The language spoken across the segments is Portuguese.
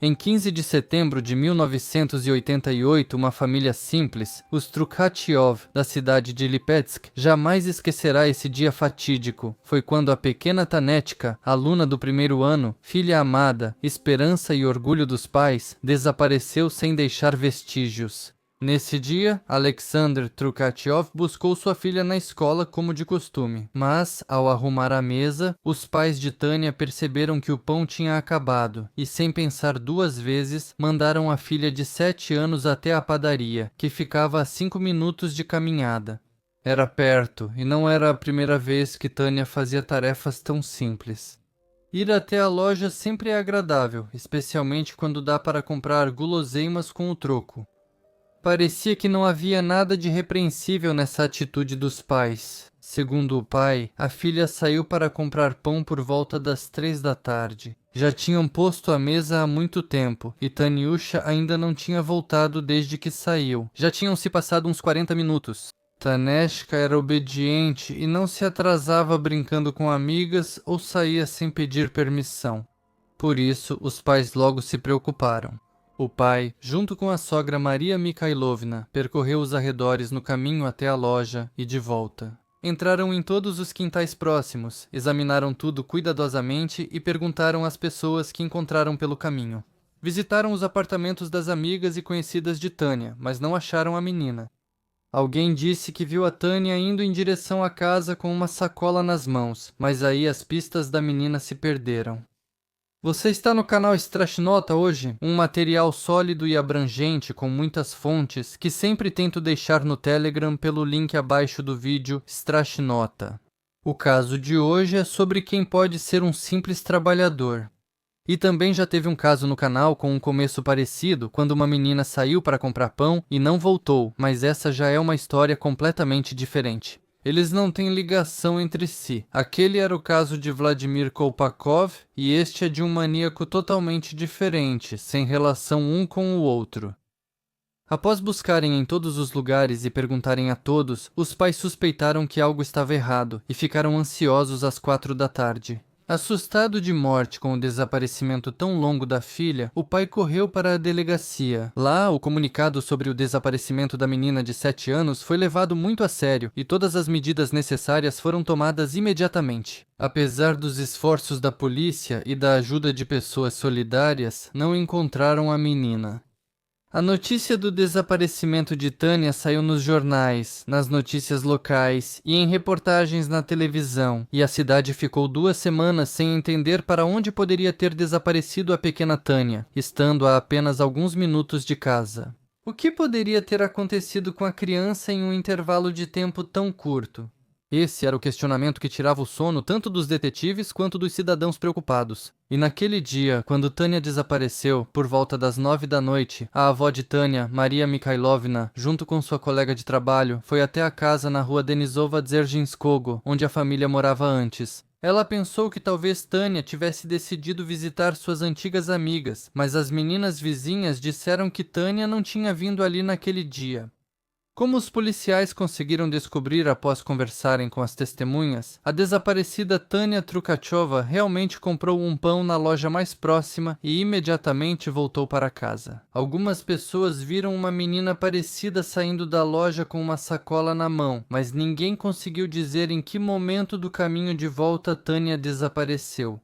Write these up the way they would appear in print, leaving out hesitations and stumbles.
Em 15 de setembro de 1988, uma família simples, os Trukhatchov, da cidade de Lipetsk, jamais esquecerá esse dia fatídico. Foi quando a pequena Tanetka, aluna do primeiro ano, filha amada, esperança e orgulho dos pais, desapareceu sem deixar vestígios. Nesse dia, Alexander Trukhatchov buscou sua filha na escola como de costume, mas, ao arrumar a mesa, os pais de Tânia perceberam que o pão tinha acabado e, sem pensar duas vezes, mandaram a filha de 7 anos até a padaria, que ficava a 5 minutos de caminhada. Era perto, e não era a primeira vez que Tânia fazia tarefas tão simples. Ir até a loja sempre é agradável, especialmente quando dá para comprar guloseimas com o troco. Parecia que não havia nada de repreensível nessa atitude dos pais. Segundo o pai, a filha saiu para comprar pão por volta das 3 da tarde. Já tinham posto a mesa há muito tempo, e Taniusha ainda não tinha voltado desde que saiu. Já tinham se passado uns 40 minutos. Taneshka era obediente e não se atrasava brincando com amigas ou saía sem pedir permissão. Por isso, os pais logo se preocuparam. O pai, junto com a sogra Maria Mikhailovna, percorreu os arredores no caminho até a loja e de volta. Entraram em todos os quintais próximos, examinaram tudo cuidadosamente e perguntaram às pessoas que encontraram pelo caminho. Visitaram os apartamentos das amigas e conhecidas de Tânia, mas não acharam a menina. Alguém disse que viu a Tânia indo em direção à casa com uma sacola nas mãos, mas aí as pistas da menina se perderam. Você está no canal Strashnota hoje, um material sólido e abrangente com muitas fontes que sempre tento deixar no Telegram pelo link abaixo do vídeo Strashnota. O caso de hoje é sobre quem pode ser um simples trabalhador. E também já teve um caso no canal com um começo parecido, quando uma menina saiu para comprar pão e não voltou, mas essa já é uma história completamente diferente. Eles não têm ligação entre si. Aquele era o caso de Vladimir Kolpakov e este é de um maníaco totalmente diferente, sem relação um com o outro. Após buscarem em todos os lugares e perguntarem a todos, os pais suspeitaram que algo estava errado e ficaram ansiosos às 4 da tarde. Assustado de morte com o desaparecimento tão longo da filha, o pai correu para a delegacia. Lá, o comunicado sobre o desaparecimento da menina de 7 anos foi levado muito a sério e todas as medidas necessárias foram tomadas imediatamente. Apesar dos esforços da polícia e da ajuda de pessoas solidárias, não encontraram a menina. A notícia do desaparecimento de Tânia saiu nos jornais, nas notícias locais e em reportagens na televisão, e a cidade ficou 2 semanas sem entender para onde poderia ter desaparecido a pequena Tânia, estando a apenas alguns minutos de casa. O que poderia ter acontecido com a criança em um intervalo de tempo tão curto? Esse era o questionamento que tirava o sono tanto dos detetives quanto dos cidadãos preocupados. E naquele dia, quando Tânia desapareceu, por volta das 9 da noite, a avó de Tânia, Maria Mikhailovna, junto com sua colega de trabalho, foi até a casa na rua Denisova Dzerzhinskogo, onde a família morava antes. Ela pensou que talvez Tânia tivesse decidido visitar suas antigas amigas, mas as meninas vizinhas disseram que Tânia não tinha vindo ali naquele dia. Como os policiais conseguiram descobrir após conversarem com as testemunhas, a desaparecida Tânia Trukhatchova realmente comprou um pão na loja mais próxima e imediatamente voltou para casa. Algumas pessoas viram uma menina parecida saindo da loja com uma sacola na mão, mas ninguém conseguiu dizer em que momento do caminho de volta Tânia desapareceu.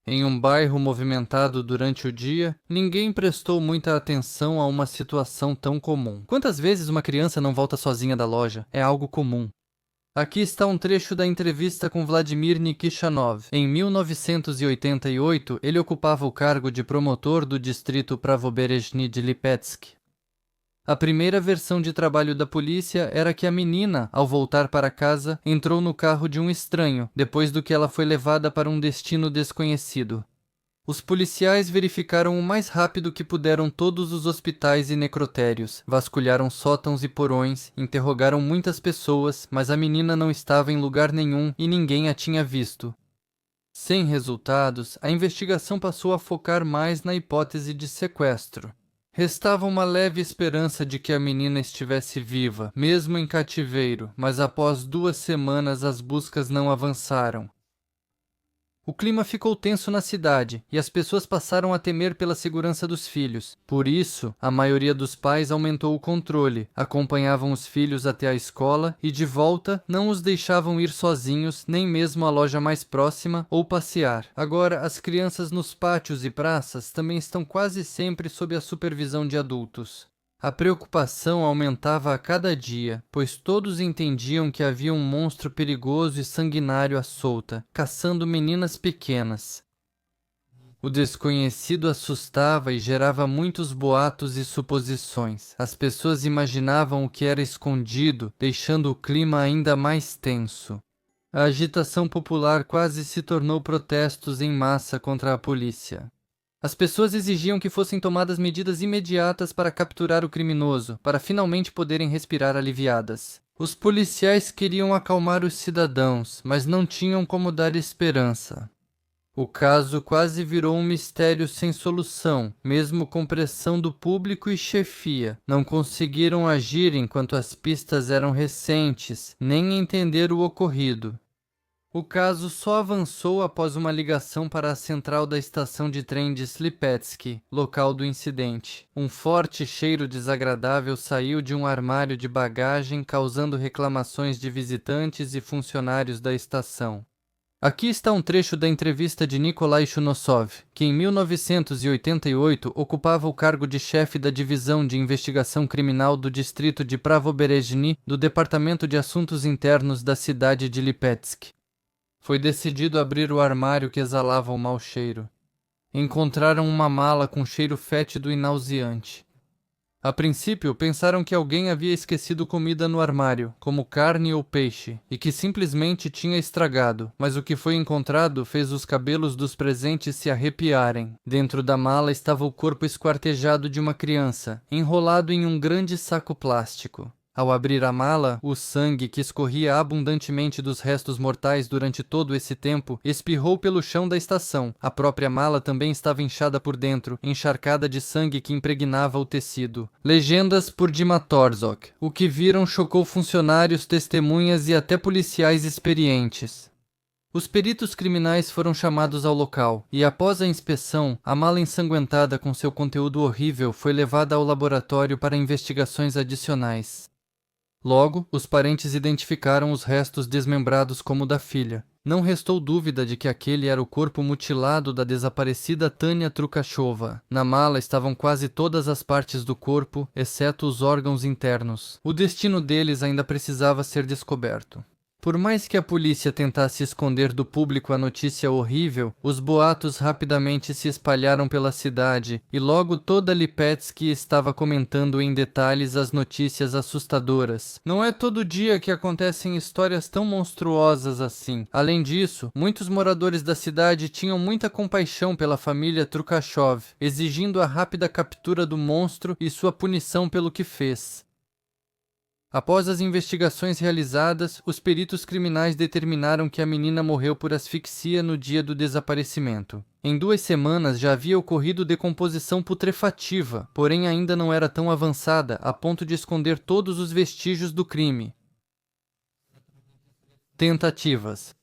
Em um bairro movimentado durante o dia, ninguém prestou muita atenção a uma situação tão comum. Quantas vezes uma criança não volta sozinha da loja? É algo comum. Aqui está um trecho da entrevista com Vladimir Nikishanov. Em 1988, ele ocupava o cargo de promotor do distrito Pravoberezhny de Lipetsk. A primeira versão de trabalho da polícia era que a menina, ao voltar para casa, entrou no carro de um estranho, depois do que ela foi levada para um destino desconhecido. Os policiais verificaram o mais rápido que puderam todos os hospitais e necrotérios, vasculharam sótãos e porões, interrogaram muitas pessoas, mas a menina não estava em lugar nenhum e ninguém a tinha visto. Sem resultados, a investigação passou a focar mais na hipótese de sequestro. Restava uma leve esperança de que a menina estivesse viva, mesmo em cativeiro, mas após 2 semanas as buscas não avançaram. O clima ficou tenso na cidade e as pessoas passaram a temer pela segurança dos filhos. Por isso, a maioria dos pais aumentou o controle, acompanhavam os filhos até a escola e, de volta, não os deixavam ir sozinhos, nem mesmo à loja mais próxima ou passear. Agora, as crianças nos pátios e praças também estão quase sempre sob a supervisão de adultos. A preocupação aumentava a cada dia, pois todos entendiam que havia um monstro perigoso e sanguinário à solta, caçando meninas pequenas. O desconhecido assustava e gerava muitos boatos e suposições. As pessoas imaginavam o que era escondido, deixando o clima ainda mais tenso. A agitação popular quase se tornou protestos em massa contra a polícia. As pessoas exigiam que fossem tomadas medidas imediatas para capturar o criminoso, para finalmente poderem respirar aliviadas. Os policiais queriam acalmar os cidadãos, mas não tinham como dar esperança. O caso quase virou um mistério sem solução, mesmo com pressão do público e chefia. Não conseguiram agir enquanto as pistas eram recentes, nem entender o ocorrido. O caso só avançou após uma ligação para a central da estação de trem de Slipetsky, local do incidente. Um forte cheiro desagradável saiu de um armário de bagagem, causando reclamações de visitantes e funcionários da estação. Aqui está um trecho da entrevista de Nikolai Chunosov, que em 1988 ocupava o cargo de chefe da divisão de investigação criminal do distrito de Pravoberezhny do Departamento de Assuntos Internos da cidade de Lipetsk. Foi decidido abrir o armário que exalava o mau cheiro. Encontraram uma mala com cheiro fétido e nauseante. A princípio, pensaram que alguém havia esquecido comida no armário, como carne ou peixe, e que simplesmente tinha estragado, mas o que foi encontrado fez os cabelos dos presentes se arrepiarem. Dentro da mala estava o corpo esquartejado de uma criança, enrolado em um grande saco plástico. Ao abrir a mala, o sangue que escorria abundantemente dos restos mortais durante todo esse tempo espirrou pelo chão da estação. A própria mala também estava inchada por dentro, encharcada de sangue que impregnava o tecido. Legendas por Dima Torzok. O que viram chocou funcionários, testemunhas e até policiais experientes. Os peritos criminais foram chamados ao local, e após a inspeção, a mala ensanguentada com seu conteúdo horrível foi levada ao laboratório para investigações adicionais. Logo, os parentes identificaram os restos desmembrados como da filha. Não restou dúvida de que aquele era o corpo mutilado da desaparecida Tania Trukashova. Na mala estavam quase todas as partes do corpo, exceto os órgãos internos. O destino deles ainda precisava ser descoberto. Por mais que a polícia tentasse esconder do público a notícia horrível, os boatos rapidamente se espalharam pela cidade e logo toda Lipetsk estava comentando em detalhes as notícias assustadoras. Não é todo dia que acontecem histórias tão monstruosas assim. Além disso, muitos moradores da cidade tinham muita compaixão pela família Trukashov, exigindo a rápida captura do monstro e sua punição pelo que fez. Após as investigações realizadas, os peritos criminais determinaram que a menina morreu por asfixia no dia do desaparecimento. Em 2 semanas já havia ocorrido decomposição putrefativa, porém ainda não era tão avançada a ponto de esconder todos os vestígios do crime. Tentativas.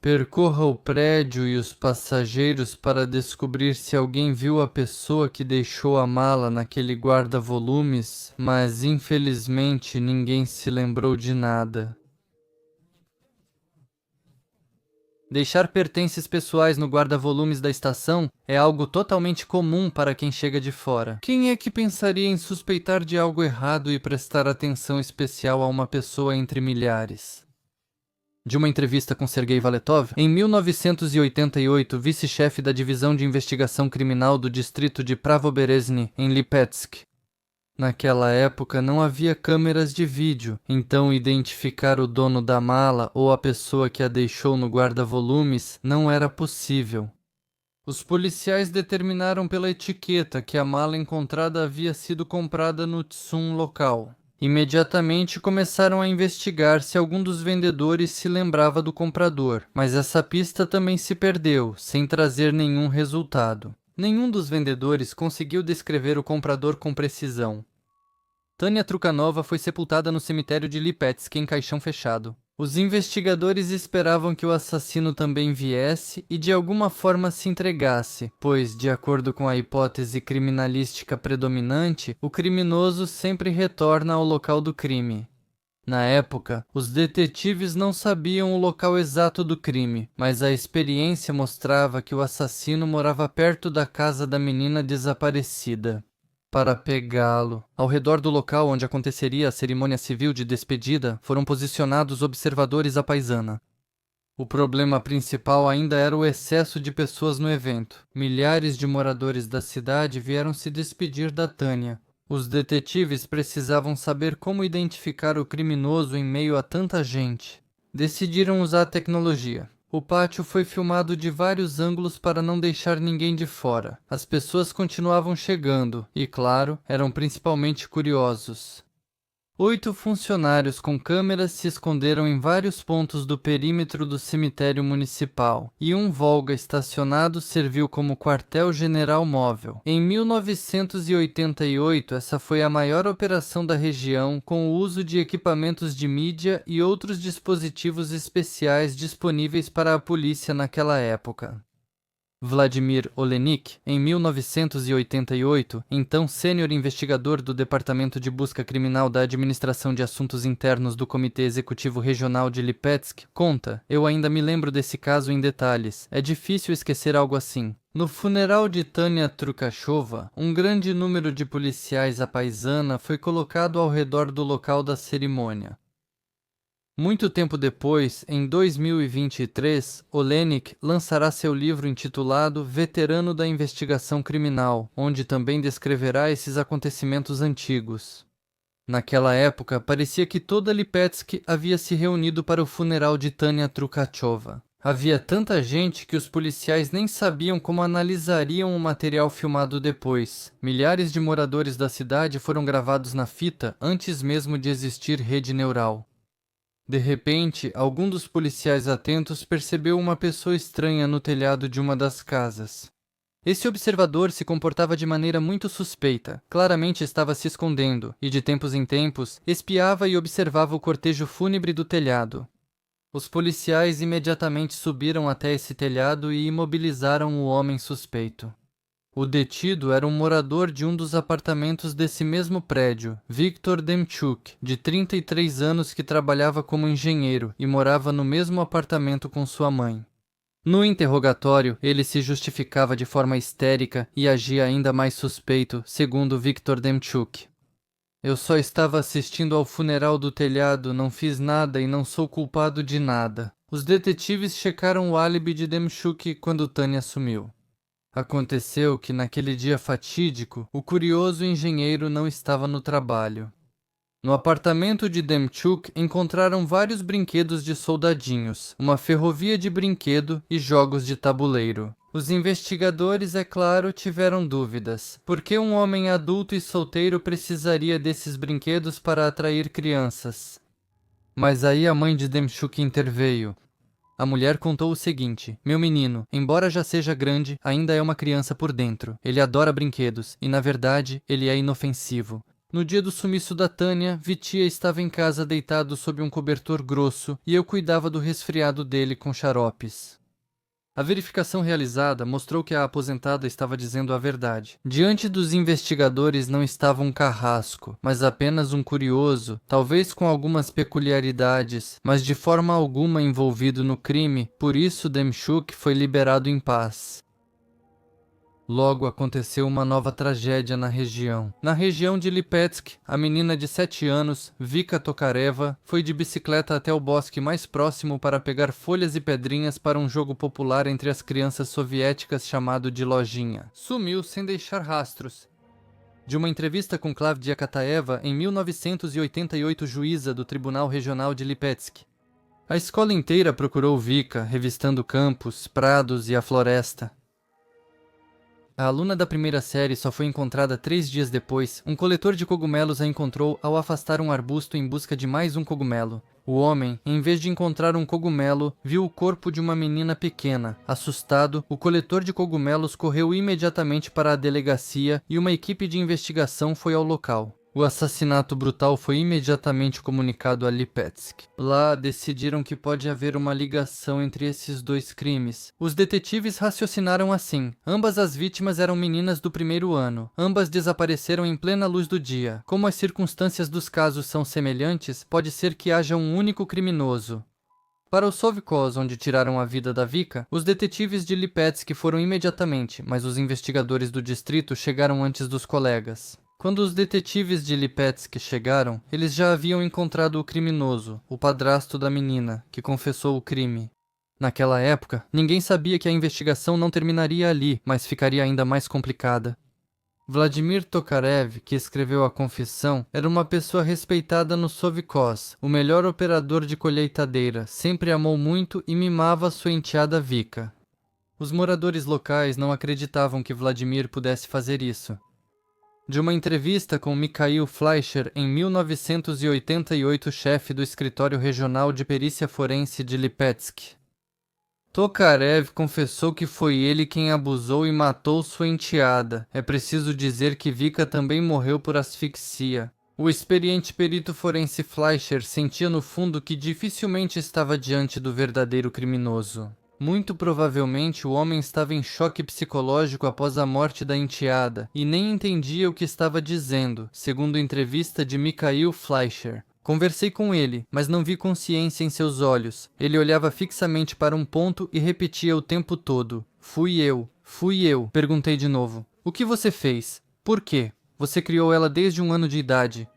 Percorra o prédio e os passageiros para descobrir se alguém viu a pessoa que deixou a mala naquele guarda-volumes, mas infelizmente ninguém se lembrou de nada. Deixar pertences pessoais no guarda-volumes da estação é algo totalmente comum para quem chega de fora. Quem é que pensaria em suspeitar de algo errado e prestar atenção especial a uma pessoa entre milhares? De uma entrevista com Sergei Valetov, em 1988, vice-chefe da Divisão de Investigação Criminal do distrito de Pravoberezhny, em Lipetsk. Naquela época não havia câmeras de vídeo, então identificar o dono da mala ou a pessoa que a deixou no guarda-volumes não era possível. Os policiais determinaram pela etiqueta que a mala encontrada havia sido comprada no Tsum local. Imediatamente começaram a investigar se algum dos vendedores se lembrava do comprador, mas essa pista também se perdeu, sem trazer nenhum resultado. Nenhum dos vendedores conseguiu descrever o comprador com precisão. Tania Trukhanova foi sepultada no cemitério de Lipetsk em caixão fechado. Os investigadores esperavam que o assassino também viesse e de alguma forma se entregasse, pois, de acordo com a hipótese criminalística predominante, o criminoso sempre retorna ao local do crime. Na época, os detetives não sabiam o local exato do crime, mas a experiência mostrava que o assassino morava perto da casa da menina desaparecida. Para pegá-lo, ao redor do local onde aconteceria a cerimônia civil de despedida, foram posicionados observadores à paisana. O problema principal ainda era o excesso de pessoas no evento. Milhares de moradores da cidade vieram se despedir da Tânia. Os detetives precisavam saber como identificar o criminoso em meio a tanta gente. Decidiram usar a tecnologia. O pátio foi filmado de vários ângulos para não deixar ninguém de fora. As pessoas continuavam chegando e, claro, eram principalmente curiosos. 8 funcionários com câmeras se esconderam em vários pontos do perímetro do cemitério municipal, e um Volga estacionado serviu como quartel-general móvel. Em 1988, essa foi a maior operação da região, com o uso de equipamentos de mídia e outros dispositivos especiais disponíveis para a polícia naquela época. Vladimir Olenik, em 1988, então sênior investigador do Departamento de Busca Criminal da Administração de Assuntos Internos do Comitê Executivo Regional de Lipetsk, conta: "Eu ainda me lembro desse caso em detalhes. É difícil esquecer algo assim. No funeral de Tânia Trukachova, um grande número de policiais à paisana foi colocado ao redor do local da cerimônia. Muito tempo depois, em 2023, Olenik lançará seu livro intitulado Veterano da Investigação Criminal, onde também descreverá esses acontecimentos antigos. Naquela época, parecia que toda Lipetsk havia se reunido para o funeral de Tânia Trukachova. Havia tanta gente que os policiais nem sabiam como analisariam o material filmado depois. Milhares de moradores da cidade foram gravados na fita antes mesmo de existir rede neural. De repente, algum dos policiais atentos percebeu uma pessoa estranha no telhado de uma das casas. Esse observador se comportava de maneira muito suspeita, claramente estava se escondendo, e de tempos em tempos, espiava e observava o cortejo fúnebre do telhado. Os policiais imediatamente subiram até esse telhado e imobilizaram o homem suspeito. O detido era um morador de um dos apartamentos desse mesmo prédio, Viktor Demchuk, de 33 anos, que trabalhava como engenheiro e morava no mesmo apartamento com sua mãe. No interrogatório, ele se justificava de forma histérica e agia ainda mais suspeito, segundo Viktor Demchuk. "Eu só estava assistindo ao funeral do telhado, não fiz nada e não sou culpado de nada." Os detetives checaram o álibi de Demchuk quando Tânia sumiu. Aconteceu que naquele dia fatídico, o curioso engenheiro não estava no trabalho. No apartamento de Demchuk encontraram vários brinquedos de soldadinhos, uma ferrovia de brinquedo e jogos de tabuleiro. Os investigadores, é claro, tiveram dúvidas. Por que um homem adulto e solteiro precisaria desses brinquedos para atrair crianças? Mas aí a mãe de Demchuk interveio. A mulher contou o seguinte: "Meu menino, embora já seja grande, ainda é uma criança por dentro. Ele adora brinquedos e, na verdade, ele é inofensivo." No dia do sumiço da Tânia, Vitia estava em casa deitado sob um cobertor grosso e eu cuidava do resfriado dele com xaropes. A verificação realizada mostrou que a aposentada estava dizendo a verdade. Diante dos investigadores não estava um carrasco, mas apenas um curioso, talvez com algumas peculiaridades, mas de forma alguma envolvido no crime, por isso Demchuk foi liberado em paz. Logo aconteceu uma nova tragédia na região. Na região de Lipetsk, a menina de 7 anos, Vika Tokareva, foi de bicicleta até o bosque mais próximo para pegar folhas e pedrinhas para um jogo popular entre as crianças soviéticas chamado de lojinha. Sumiu sem deixar rastros. De uma entrevista com Klavdia Kataeva em 1988, juíza do Tribunal Regional de Lipetsk. A escola inteira procurou Vika, revistando campos, prados e a floresta. A aluna da primeira série só foi encontrada 3 dias depois. Um coletor de cogumelos a encontrou ao afastar um arbusto em busca de mais um cogumelo. O homem, em vez de encontrar um cogumelo, viu o corpo de uma menina pequena. Assustado, o coletor de cogumelos correu imediatamente para a delegacia e uma equipe de investigação foi ao local. O assassinato brutal foi imediatamente comunicado a Lipetsk. Lá, decidiram que pode haver uma ligação entre esses dois crimes. Os detetives raciocinaram assim. Ambas as vítimas eram meninas do primeiro ano. Ambas desapareceram em plena luz do dia. Como as circunstâncias dos casos são semelhantes, pode ser que haja um único criminoso. Para o Sovkhoz, onde tiraram a vida da Vika, os detetives de Lipetsk foram imediatamente, mas os investigadores do distrito chegaram antes dos colegas. Quando os detetives de Lipetsk chegaram, eles já haviam encontrado o criminoso, o padrasto da menina, que confessou o crime. Naquela época, ninguém sabia que a investigação não terminaria ali, mas ficaria ainda mais complicada. Vladimir Tokarev, que escreveu a confissão, era uma pessoa respeitada no Sovkhoz, o melhor operador de colheitadeira, sempre amou muito e mimava sua enteada Vika. Os moradores locais não acreditavam que Vladimir pudesse fazer isso. De uma entrevista com Mikhail Fleischer em 1988, chefe do escritório regional de perícia forense de Lipetsk, Tokarev confessou que foi ele quem abusou e matou sua enteada. É preciso dizer que Vika também morreu por asfixia. O experiente perito forense Fleischer sentia no fundo que dificilmente estava diante do verdadeiro criminoso. Muito provavelmente o homem estava em choque psicológico após a morte da enteada e nem entendia o que estava dizendo, segundo entrevista de Mikhail Fleischer. Conversei com ele, mas não vi consciência em seus olhos. Ele olhava fixamente para um ponto e repetia o tempo todo. Fui eu. Perguntei de novo. O que você fez? Por quê? Você criou ela desde 1 ano de idade.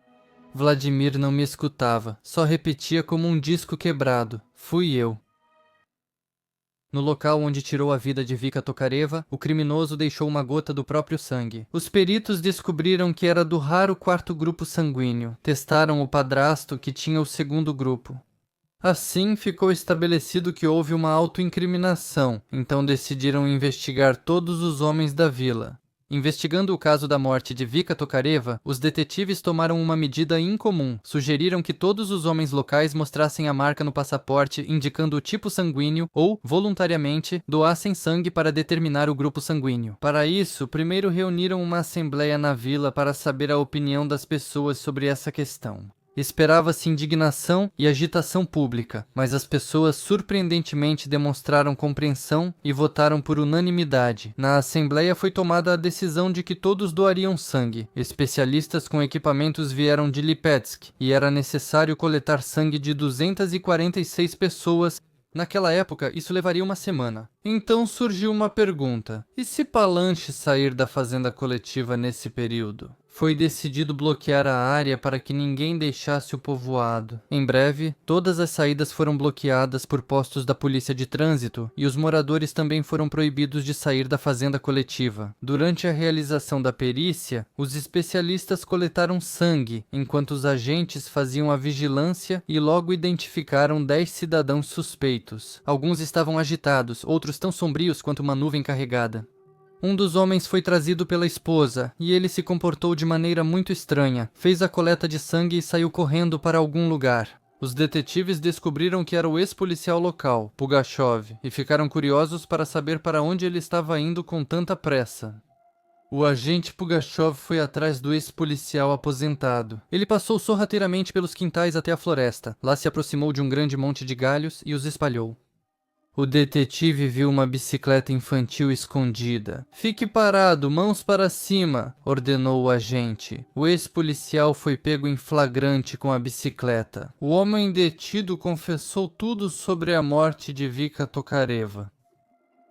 Vladimir não me escutava, só repetia como um disco quebrado. Fui eu. No local onde tirou a vida de Vika Tokareva, o criminoso deixou uma gota do próprio sangue. Os peritos descobriram que era do raro quarto grupo sanguíneo. Testaram o padrasto, que tinha o segundo grupo. Assim, ficou estabelecido que houve uma autoincriminação, então decidiram investigar todos os homens da vila. Investigando o caso da morte de Vika Tokareva, os detetives tomaram uma medida incomum. Sugeriram que todos os homens locais mostrassem a marca no passaporte indicando o tipo sanguíneo ou, voluntariamente, doassem sangue para determinar o grupo sanguíneo. Para isso, primeiro reuniram uma assembleia na vila para saber a opinião das pessoas sobre essa questão. Esperava-se indignação e agitação pública, mas as pessoas surpreendentemente demonstraram compreensão e votaram por unanimidade. Na Assembleia foi tomada a decisão de que todos doariam sangue. Especialistas com equipamentos vieram de Lipetsk e era necessário coletar sangue de 246 pessoas. Naquela época, isso levaria uma semana. Então surgiu uma pergunta: e se Palanche sair da fazenda coletiva nesse período? Foi decidido bloquear a área para que ninguém deixasse o povoado. Em breve, todas as saídas foram bloqueadas por postos da polícia de trânsito e os moradores também foram proibidos de sair da fazenda coletiva. Durante a realização da perícia, os especialistas coletaram sangue, enquanto os agentes faziam a vigilância e logo identificaram 10 cidadãos suspeitos. Alguns estavam agitados, outros tão sombrios quanto uma nuvem carregada. Um dos homens foi trazido pela esposa, e ele se comportou de maneira muito estranha. Fez a coleta de sangue e saiu correndo para algum lugar. Os detetives descobriram que era o ex-policial local, Pugachov, e ficaram curiosos para saber para onde ele estava indo com tanta pressa. O agente Pugachov foi atrás do ex-policial aposentado. Ele passou sorrateiramente pelos quintais até a floresta. Lá se aproximou de um grande monte de galhos e os espalhou. O detetive viu uma bicicleta infantil escondida. Fique parado, mãos para cima, ordenou o agente. O ex-policial foi pego em flagrante com a bicicleta. O homem detido confessou tudo sobre a morte de Vika Tokareva.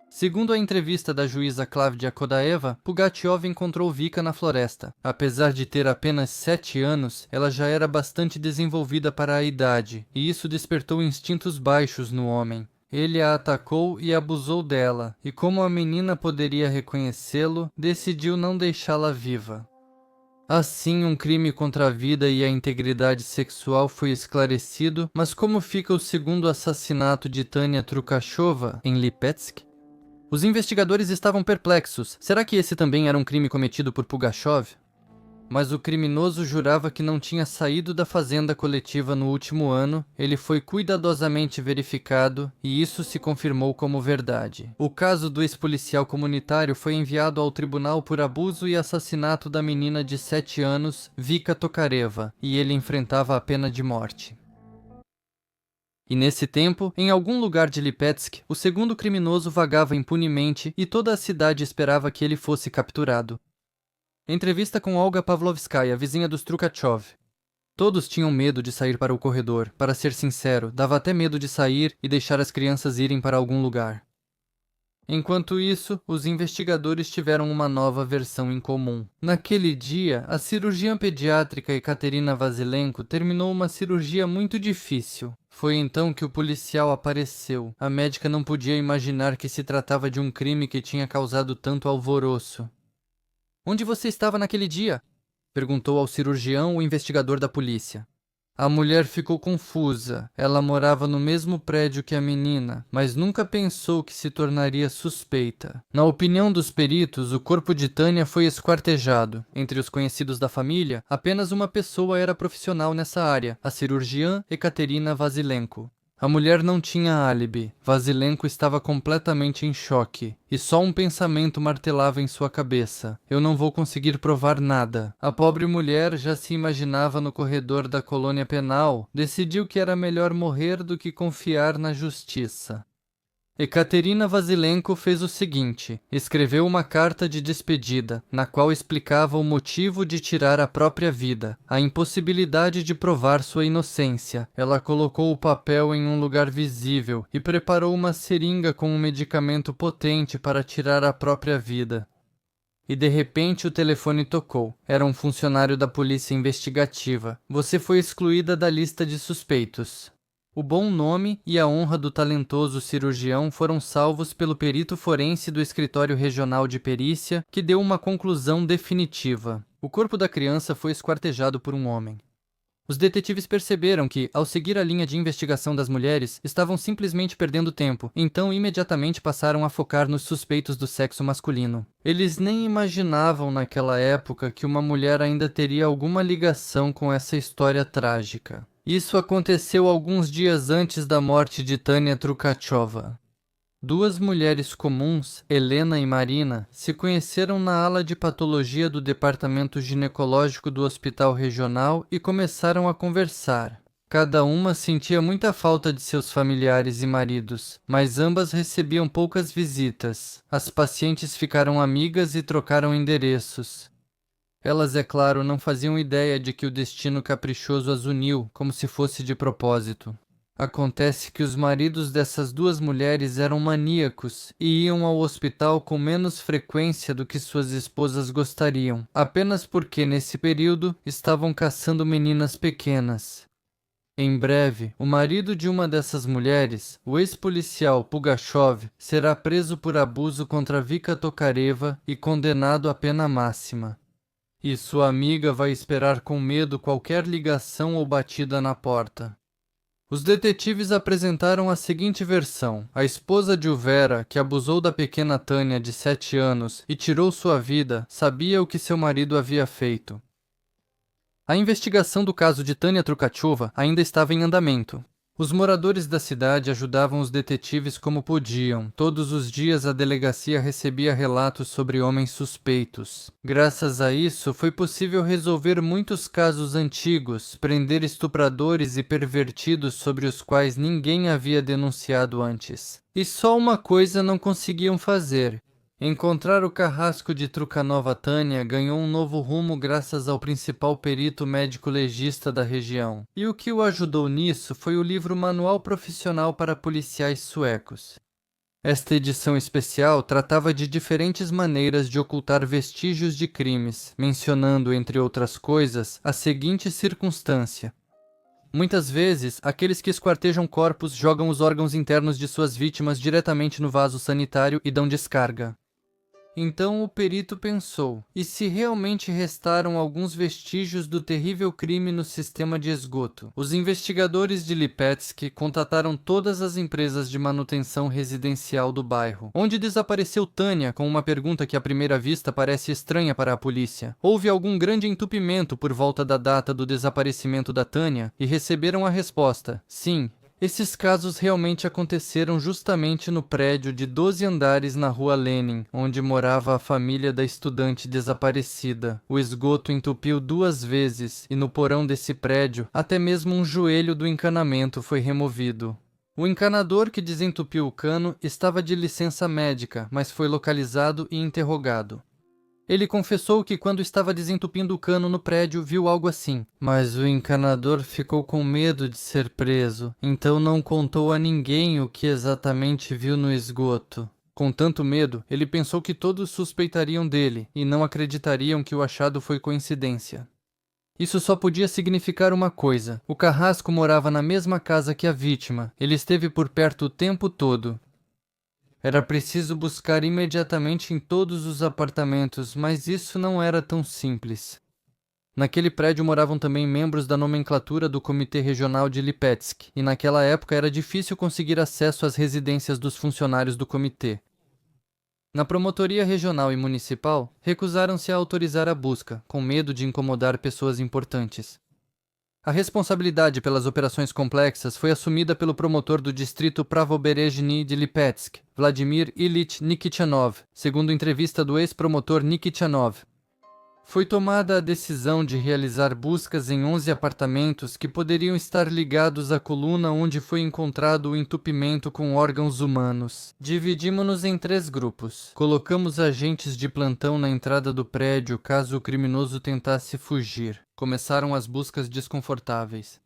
Segundo a entrevista da juíza Klavdia Kodaeva, Pugatyov encontrou Vika na floresta. Apesar de ter apenas 7 anos, ela já era bastante desenvolvida para a idade, e isso despertou instintos baixos no homem. Ele a atacou e abusou dela, e como a menina poderia reconhecê-lo, decidiu não deixá-la viva. Assim, um crime contra a vida e a integridade sexual foi esclarecido, mas como fica o segundo assassinato de Tania Trukashova, em Lipetsk? Os investigadores estavam perplexos. Será que esse também era um crime cometido por Pugachov? mas o criminoso jurava que não tinha saído da fazenda coletiva no último ano. Ele foi cuidadosamente verificado e isso se confirmou como verdade. O caso do ex-policial comunitário foi enviado ao tribunal por abuso e assassinato da menina de 7 anos, Vika Tokareva, e ele enfrentava a pena de morte. E nesse tempo, em algum lugar de Lipetsk, o segundo criminoso vagava impunemente e toda a cidade esperava que ele fosse capturado. Entrevista com Olga Pavlovskaya, vizinha dos Trukachov. Todos tinham medo de sair para o corredor. Para ser sincero, dava até medo de sair e deixar as crianças irem para algum lugar. Enquanto isso, os investigadores tiveram uma nova versão em comum. Naquele dia, a cirurgiã pediátrica Ekaterina Vasilenko terminou uma cirurgia muito difícil. Foi então que o policial apareceu. A médica não podia imaginar que se tratava de um crime que tinha causado tanto alvoroço. "Onde você estava naquele dia?" perguntou ao cirurgião o investigador da polícia. A mulher ficou confusa. Ela morava no mesmo prédio que a menina, mas nunca pensou que se tornaria suspeita. Na opinião dos peritos, o corpo de Tânia foi esquartejado. Entre os conhecidos da família, apenas uma pessoa era profissional nessa área, a cirurgiã Ekaterina Vasilenko. A mulher não tinha álibi. Vasilenko estava completamente em choque. E só um pensamento martelava em sua cabeça. "Eu não vou conseguir provar nada." A pobre mulher já se imaginava no corredor da colônia penal. Decidiu que era melhor morrer do que confiar na justiça. Ekaterina Vasilenko fez o seguinte: escreveu uma carta de despedida, na qual explicava o motivo de tirar a própria vida, a impossibilidade de provar sua inocência. Ela colocou o papel em um lugar visível e preparou uma seringa com um medicamento potente para tirar a própria vida. E de repente o telefone tocou. Era um funcionário da polícia investigativa. "Você foi excluída da lista de suspeitos." O bom nome e a honra do talentoso cirurgião foram salvos pelo perito forense do escritório regional de perícia, que deu uma conclusão definitiva. O corpo da criança foi esquartejado por um homem. Os detetives perceberam que, ao seguir a linha de investigação das mulheres, estavam simplesmente perdendo tempo, então imediatamente passaram a focar nos suspeitos do sexo masculino. Eles nem imaginavam naquela época que uma mulher ainda teria alguma ligação com essa história trágica. Isso aconteceu alguns dias antes da morte de Tânia Trukachova. Duas mulheres comuns, Helena e Marina, se conheceram na ala de patologia do departamento ginecológico do hospital regional e começaram a conversar. Cada uma sentia muita falta de seus familiares e maridos, mas ambas recebiam poucas visitas. As pacientes ficaram amigas e trocaram endereços. Elas, é claro, não faziam ideia de que o destino caprichoso as uniu, como se fosse de propósito. Acontece que os maridos dessas duas mulheres eram maníacos e iam ao hospital com menos frequência do que suas esposas gostariam, apenas porque nesse período estavam caçando meninas pequenas. Em breve, o marido de uma dessas mulheres, o ex-policial Pugachov, será preso por abuso contra Vika Tokareva e condenado à pena máxima. E sua amiga vai esperar com medo qualquer ligação ou batida na porta. Os detetives apresentaram a seguinte versão: a esposa de Uvera, que abusou da pequena Tânia de 7 anos e tirou sua vida, sabia o que seu marido havia feito. A investigação do caso de Tânia Trukachova ainda estava em andamento. Os moradores da cidade ajudavam os detetives como podiam. Todos os dias a delegacia recebia relatos sobre homens suspeitos. Graças a isso, foi possível resolver muitos casos antigos, prender estupradores e pervertidos sobre os quais ninguém havia denunciado antes. E só uma coisa não conseguiam fazer: encontrar o carrasco de Trukhanova Tânia ganhou um novo rumo graças ao principal perito médico-legista da região. E o que o ajudou nisso foi o livro Manual Profissional para Policiais Suecos. Esta edição especial tratava de diferentes maneiras de ocultar vestígios de crimes, mencionando, entre outras coisas, a seguinte circunstância: muitas vezes, aqueles que esquartejam corpos jogam os órgãos internos de suas vítimas diretamente no vaso sanitário e dão descarga. Então o perito pensou, e se realmente restaram alguns vestígios do terrível crime no sistema de esgoto? Os investigadores de Lipetsk contataram todas as empresas de manutenção residencial do bairro. Onde desapareceu Tânia, com uma pergunta que à primeira vista parece estranha para a polícia. Houve algum grande entupimento por volta da data do desaparecimento da Tânia? E receberam a resposta, sim. Esses casos realmente aconteceram justamente no prédio de 12 andares na rua Lenin, onde morava a família da estudante desaparecida. O esgoto entupiu 2 vezes e no porão desse prédio, até mesmo um joelho do encanamento foi removido. O encanador que desentupiu o cano estava de licença médica, mas foi localizado e interrogado. Ele confessou que quando estava desentupindo o cano no prédio viu algo assim, mas o encanador ficou com medo de ser preso, então não contou a ninguém o que exatamente viu no esgoto. Com tanto medo, ele pensou que todos suspeitariam dele e não acreditariam que o achado foi coincidência. Isso só podia significar uma coisa: o carrasco morava na mesma casa que a vítima, ele esteve por perto o tempo todo. Era preciso buscar imediatamente em todos os apartamentos, mas isso não era tão simples. Naquele prédio moravam também membros da nomenclatura do Comitê Regional de Lipetsk, e naquela época era difícil conseguir acesso às residências dos funcionários do comitê. Na promotoria regional e municipal, recusaram-se a autorizar a busca, com medo de incomodar pessoas importantes. A responsabilidade pelas operações complexas foi assumida pelo promotor do distrito Pravoberezhny de Lipetsk, Vladimir Ilyich Nikitchanov, segundo entrevista do ex-promotor Nikitchanov. Foi tomada a decisão de realizar buscas em 11 apartamentos que poderiam estar ligados à coluna onde foi encontrado o entupimento com órgãos humanos. Dividimos-nos em 3 grupos. Colocamos agentes de plantão na entrada do prédio caso o criminoso tentasse fugir. Começaram as buscas desconfortáveis.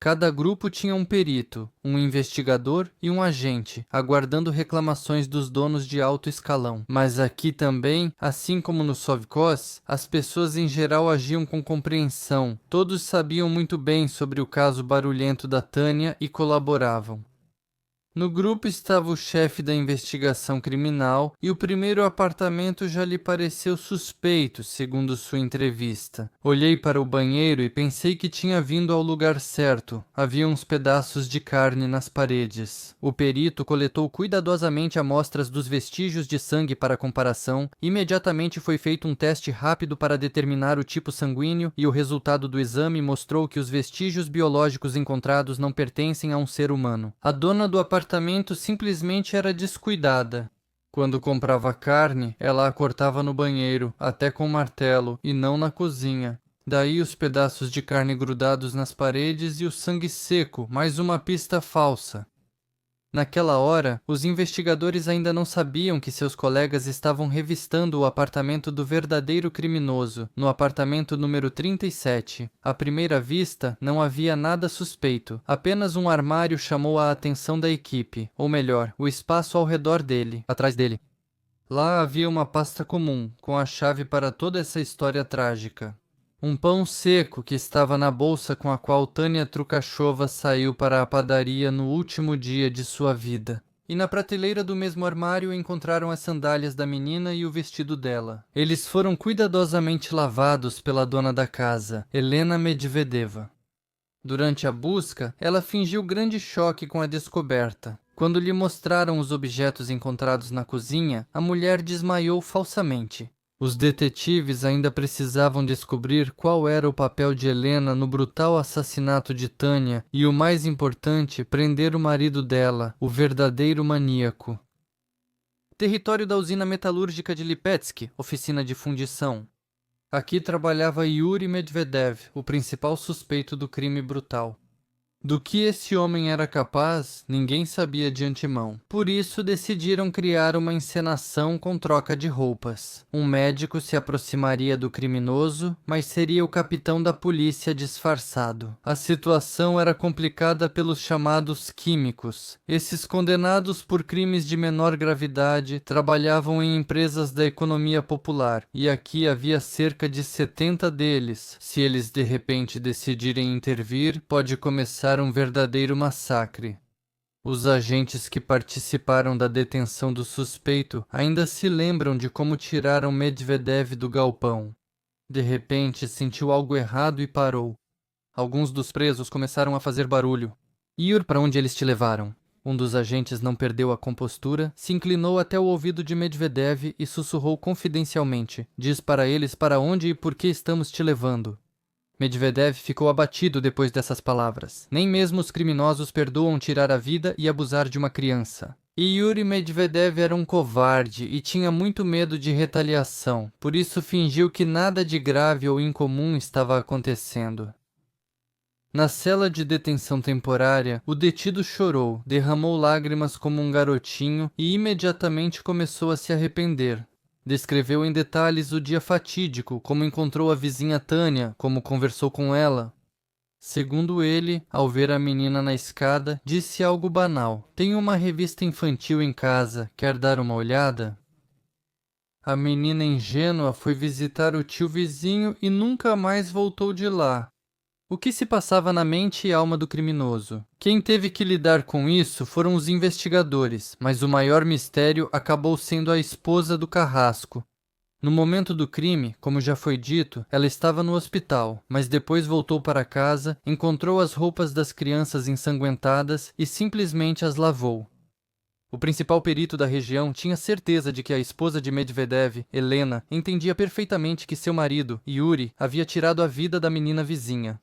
Cada grupo tinha um perito, um investigador e um agente, aguardando reclamações dos donos de alto escalão. Mas aqui também, assim como no Sovkhoz, as pessoas em geral agiam com compreensão. Todos sabiam muito bem sobre o caso barulhento da Tânia e colaboravam. No grupo estava o chefe da investigação criminal e o primeiro apartamento já lhe pareceu suspeito, segundo sua entrevista. Olhei para o banheiro e pensei que tinha vindo ao lugar certo. Havia uns pedaços de carne nas paredes. O perito coletou cuidadosamente amostras dos vestígios de sangue para comparação. Imediatamente foi feito um teste rápido para determinar o tipo sanguíneo e o resultado do exame mostrou que os vestígios biológicos encontrados não pertencem a um ser humano. A dona do apartamento simplesmente era descuidada. Quando comprava carne, ela a cortava no banheiro, até com martelo, e não na cozinha. Daí os pedaços de carne grudados nas paredes e o sangue seco, mais uma pista falsa. Naquela hora, os investigadores ainda não sabiam que seus colegas estavam revistando o apartamento do verdadeiro criminoso, no apartamento número 37. À primeira vista, não havia nada suspeito. Apenas um armário chamou a atenção da equipe, ou melhor, o espaço ao redor dele, atrás dele. Lá havia uma pasta comum, com a chave para toda essa história trágica. Um pão seco que estava na bolsa com a qual Tânia Trukashova saiu para a padaria no último dia de sua vida. E na prateleira do mesmo armário encontraram as sandálias da menina e o vestido dela. Eles foram cuidadosamente lavados pela dona da casa, Helena Medvedeva. Durante a busca, ela fingiu grande choque com a descoberta. Quando lhe mostraram os objetos encontrados na cozinha, a mulher desmaiou falsamente. Os detetives ainda precisavam descobrir qual era o papel de Helena no brutal assassinato de Tânia e, o mais importante, prender o marido dela, o verdadeiro maníaco. Território da usina metalúrgica de Lipetsk, oficina de fundição. Aqui trabalhava Yuri Medvedev, o principal suspeito do crime brutal. Do que esse homem era capaz, ninguém sabia de antemão. Por isso, decidiram criar uma encenação com troca de roupas. Um médico se aproximaria do criminoso, mas seria o capitão da polícia disfarçado. A situação era complicada pelos chamados químicos. Esses condenados por crimes de menor gravidade trabalhavam em empresas da economia popular, e aqui havia cerca de 70 deles. Se eles de repente decidirem intervir, pode começar um verdadeiro massacre. Os agentes que participaram da detenção do suspeito ainda se lembram de como tiraram Medvedev do galpão. De repente, sentiu algo errado e parou. Alguns dos presos começaram a fazer barulho. Yur, para onde eles te levaram? Um dos agentes não perdeu a compostura, se inclinou até o ouvido de Medvedev e sussurrou confidencialmente. Diz para eles para onde e por que estamos te levando. Medvedev ficou abatido depois dessas palavras. Nem mesmo os criminosos perdoam tirar a vida e abusar de uma criança. E Yuri Medvedev era um covarde e tinha muito medo de retaliação, por isso fingiu que nada de grave ou incomum estava acontecendo. Na cela de detenção temporária, o detido chorou, derramou lágrimas como um garotinho e imediatamente começou a se arrepender. Descreveu em detalhes o dia fatídico, como encontrou a vizinha Tânia, como conversou com ela. Segundo ele, ao ver a menina na escada, disse algo banal. Tenho uma revista infantil em casa, quer dar uma olhada? A menina ingênua foi visitar o tio vizinho e nunca mais voltou de lá. O que se passava na mente e alma do criminoso? Quem teve que lidar com isso foram os investigadores, mas o maior mistério acabou sendo a esposa do carrasco. No momento do crime, como já foi dito, ela estava no hospital, mas depois voltou para casa, encontrou as roupas das crianças ensanguentadas e simplesmente as lavou. O principal perito da região tinha certeza de que a esposa de Medvedev, Helena, entendia perfeitamente que seu marido, Yuri, havia tirado a vida da menina vizinha.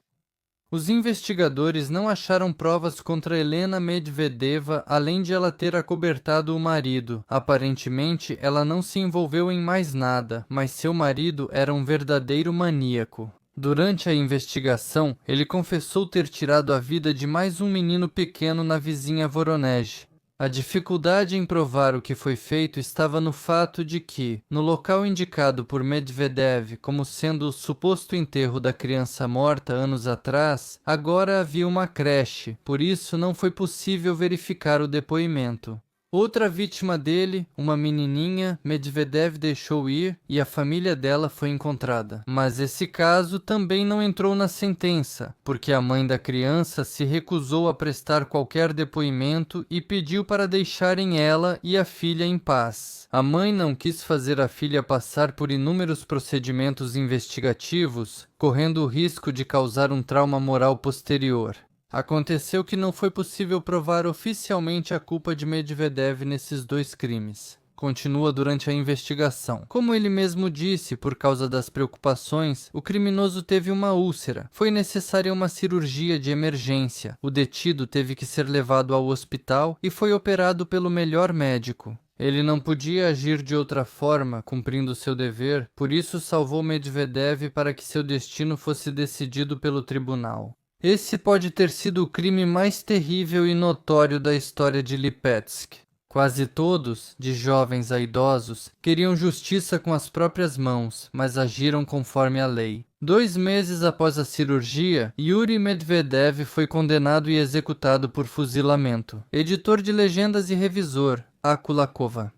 Os investigadores não acharam provas contra Helena Medvedeva, além de ela ter acobertado o marido. Aparentemente, ela não se envolveu em mais nada, mas seu marido era um verdadeiro maníaco. Durante a investigação, ele confessou ter tirado a vida de mais um menino pequeno na vizinha Voronezh. A dificuldade em provar o que foi feito estava no fato de que, no local indicado por Medvedev como sendo o suposto enterro da criança morta anos atrás, agora havia uma creche, por isso não foi possível verificar o depoimento. Outra vítima dele, uma menininha, Medvedev deixou ir e a família dela foi encontrada. Mas esse caso também não entrou na sentença, porque a mãe da criança se recusou a prestar qualquer depoimento e pediu para deixarem ela e a filha em paz. A mãe não quis fazer a filha passar por inúmeros procedimentos investigativos, correndo o risco de causar um trauma moral posterior. Aconteceu que não foi possível provar oficialmente a culpa de Medvedev nesses dois crimes. Continua durante a investigação. Como ele mesmo disse, por causa das preocupações, o criminoso teve uma úlcera. Foi necessária uma cirurgia de emergência. O detido teve que ser levado ao hospital e foi operado pelo melhor médico. Ele não podia agir de outra forma, cumprindo seu dever, por isso salvou Medvedev para que seu destino fosse decidido pelo tribunal. Esse pode ter sido o crime mais terrível e notório da história de Lipetsk. Quase todos, de jovens a idosos, queriam justiça com as próprias mãos, mas agiram conforme a lei. 2 meses após a cirurgia, Yuri Medvedev foi condenado e executado por fuzilamento. Editor de legendas e revisor, Akulakova.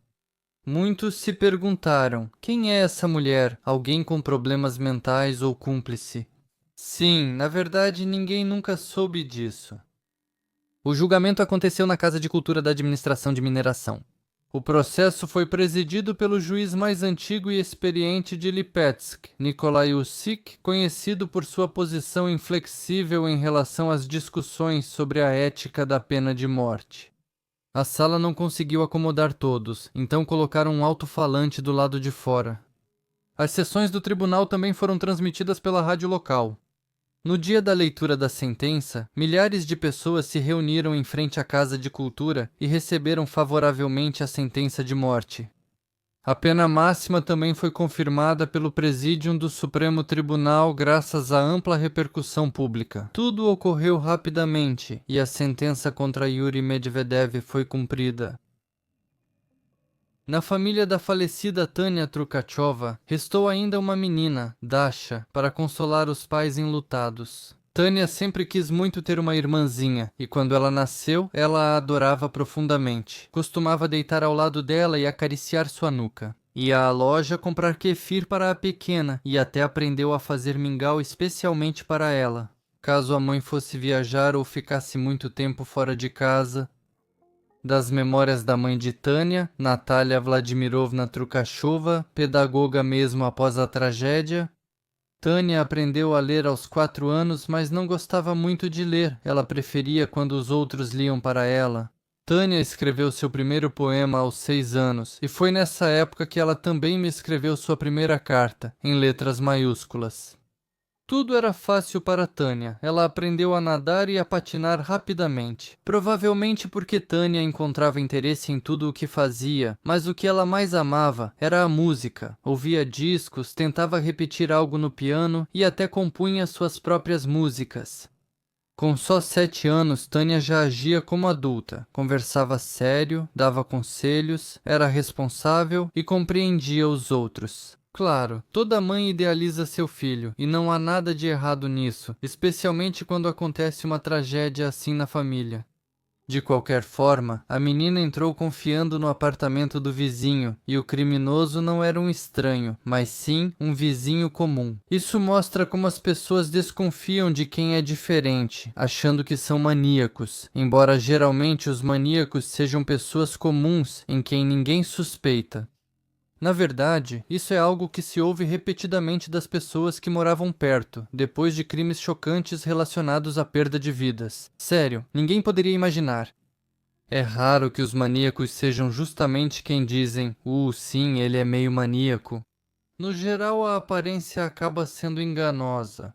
Muitos se perguntaram, quem é essa mulher? Alguém com problemas mentais ou cúmplice? Sim, na verdade ninguém nunca soube disso. O julgamento aconteceu na Casa de Cultura da Administração de Mineração. O processo foi presidido pelo juiz mais antigo e experiente de Lipetsk, Nikolai Ussik, conhecido por sua posição inflexível em relação às discussões sobre a ética da pena de morte. A sala não conseguiu acomodar todos, então colocaram um alto-falante do lado de fora. As sessões do tribunal também foram transmitidas pela rádio local. No dia da leitura da sentença, milhares de pessoas se reuniram em frente à Casa de Cultura e receberam favoravelmente a sentença de morte. A pena máxima também foi confirmada pelo Presídium do Supremo Tribunal graças à ampla repercussão pública. Tudo ocorreu rapidamente e a sentença contra Yuri Medvedev foi cumprida. Na família da falecida Tânia Trukachova, restou ainda uma menina, Dasha, para consolar os pais enlutados. Tânia sempre quis muito ter uma irmãzinha, e quando ela nasceu, ela a adorava profundamente. Costumava deitar ao lado dela e acariciar sua nuca. Ia à loja comprar kefir para a pequena, e até aprendeu a fazer mingau especialmente para ela. Caso a mãe fosse viajar ou ficasse muito tempo fora de casa, Das memórias da mãe de Tânia, Natália Vladimirovna Trukachova, pedagoga mesmo após a tragédia. Tânia aprendeu a ler aos 4 anos, mas não gostava muito de ler. Ela preferia quando os outros liam para ela. Tânia escreveu seu primeiro poema aos 6 anos, e foi nessa época que ela também me escreveu sua primeira carta, em letras maiúsculas. Tudo era fácil para Tânia. Ela aprendeu a nadar e a patinar rapidamente. Provavelmente porque Tânia encontrava interesse em tudo o que fazia, mas o que ela mais amava era a música. Ouvia discos, tentava repetir algo no piano e até compunha suas próprias músicas. Com só 7 anos, Tânia já agia como adulta, conversava sério, dava conselhos, era responsável e compreendia os outros. Claro, toda mãe idealiza seu filho, e não há nada de errado nisso, especialmente quando acontece uma tragédia assim na família. De qualquer forma, a menina entrou confiando no apartamento do vizinho, e o criminoso não era um estranho, mas sim um vizinho comum. Isso mostra como as pessoas desconfiam de quem é diferente, achando que são maníacos, embora geralmente os maníacos sejam pessoas comuns em quem ninguém suspeita. Na verdade, isso é algo que se ouve repetidamente das pessoas que moravam perto, depois de crimes chocantes relacionados à perda de vidas. Sério, ninguém poderia imaginar. É raro que os maníacos sejam justamente quem dizem, sim, ele é meio maníaco. No geral, a aparência acaba sendo enganosa.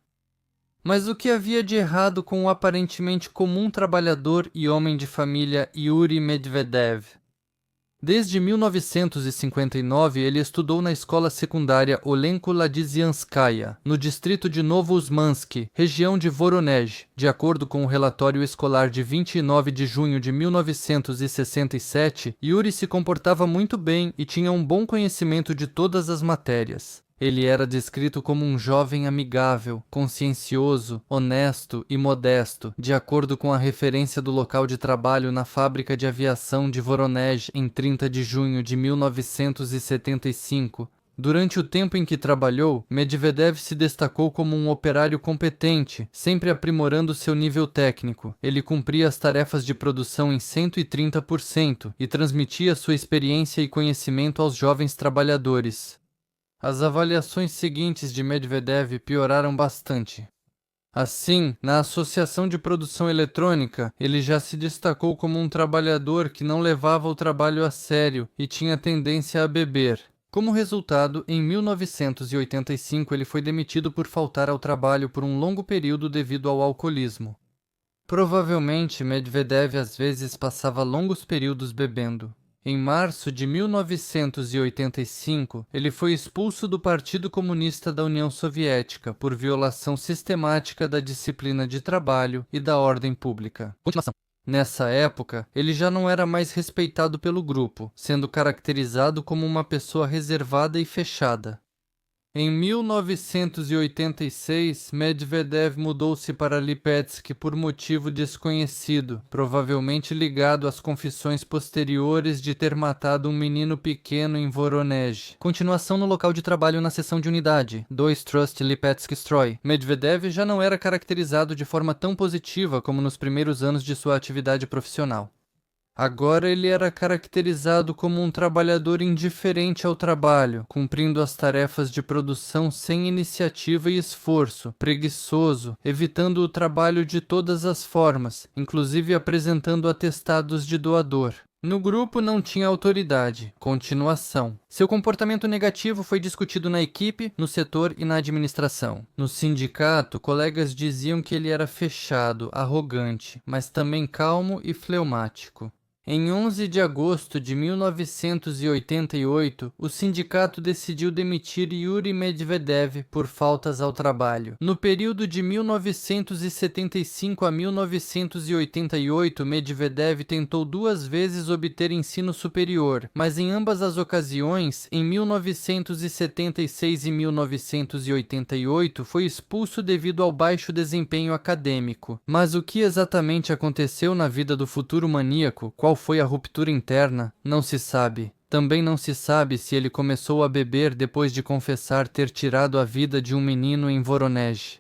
Mas o que havia de errado com o aparentemente comum trabalhador e homem de família Yuri Medvedev? Desde 1959, ele estudou na escola secundária Olenko-Ladzianskaya, no distrito de Novousmansky, região de Voronezh. De acordo com o relatório escolar de 29 de junho de 1967, Yuri se comportava muito bem e tinha um bom conhecimento de todas as matérias. Ele era descrito como um jovem amigável, consciencioso, honesto e modesto, de acordo com a referência do local de trabalho na fábrica de aviação de Voronezh em 30 de junho de 1975. Durante o tempo em que trabalhou, Medvedev se destacou como um operário competente, sempre aprimorando seu nível técnico. Ele cumpria as tarefas de produção em 130% e transmitia sua experiência e conhecimento aos jovens trabalhadores. As avaliações seguintes de Medvedev pioraram bastante. Assim, na Associação de Produção Eletrônica, ele já se destacou como um trabalhador que não levava o trabalho a sério e tinha tendência a beber. Como resultado, em 1985 ele foi demitido por faltar ao trabalho por um longo período devido ao alcoolismo. Provavelmente, Medvedev às vezes passava longos períodos bebendo. Em março de 1985, ele foi expulso do Partido Comunista da União Soviética por violação sistemática da disciplina de trabalho e da ordem pública. Continuação. Nessa época, ele já não era mais respeitado pelo grupo, sendo caracterizado como uma pessoa reservada e fechada. Em 1986, Medvedev mudou-se para Lipetsk por motivo desconhecido, provavelmente ligado às confissões posteriores de ter matado um menino pequeno em Voronezh. Continuação no local de trabalho na seção de unidade, 2 Trust Lipetsk Stroy. Medvedev já não era caracterizado de forma tão positiva como nos primeiros anos de sua atividade profissional. Agora ele era caracterizado como um trabalhador indiferente ao trabalho, cumprindo as tarefas de produção sem iniciativa e esforço, preguiçoso, evitando o trabalho de todas as formas, inclusive apresentando atestados de doador. No grupo não tinha autoridade. Continuação. Seu comportamento negativo foi discutido na equipe, no setor e na administração. No sindicato, colegas diziam que ele era fechado, arrogante, mas também calmo e fleumático. Em 11 de agosto de 1988, o sindicato decidiu demitir Yuri Medvedev por faltas ao trabalho. No período de 1975 a 1988, Medvedev tentou 2 vezes obter ensino superior, mas em ambas as ocasiões, em 1976 e 1988, foi expulso devido ao baixo desempenho acadêmico. Mas o que exatamente aconteceu na vida do futuro maníaco? Qual foi a ruptura interna? Não se sabe. Também não se sabe se ele começou a beber depois de confessar ter tirado a vida de um menino em Voronezh.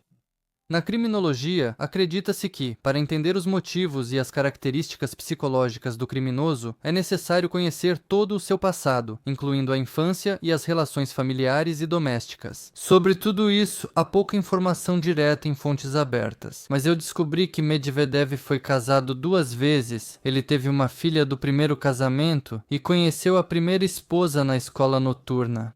Na criminologia, acredita-se que, para entender os motivos e as características psicológicas do criminoso, é necessário conhecer todo o seu passado, incluindo a infância e as relações familiares e domésticas. Sobre tudo isso, há pouca informação direta em fontes abertas, mas eu descobri que Medvedev foi casado 2 vezes, ele teve uma filha do primeiro casamento e conheceu a primeira esposa na escola noturna.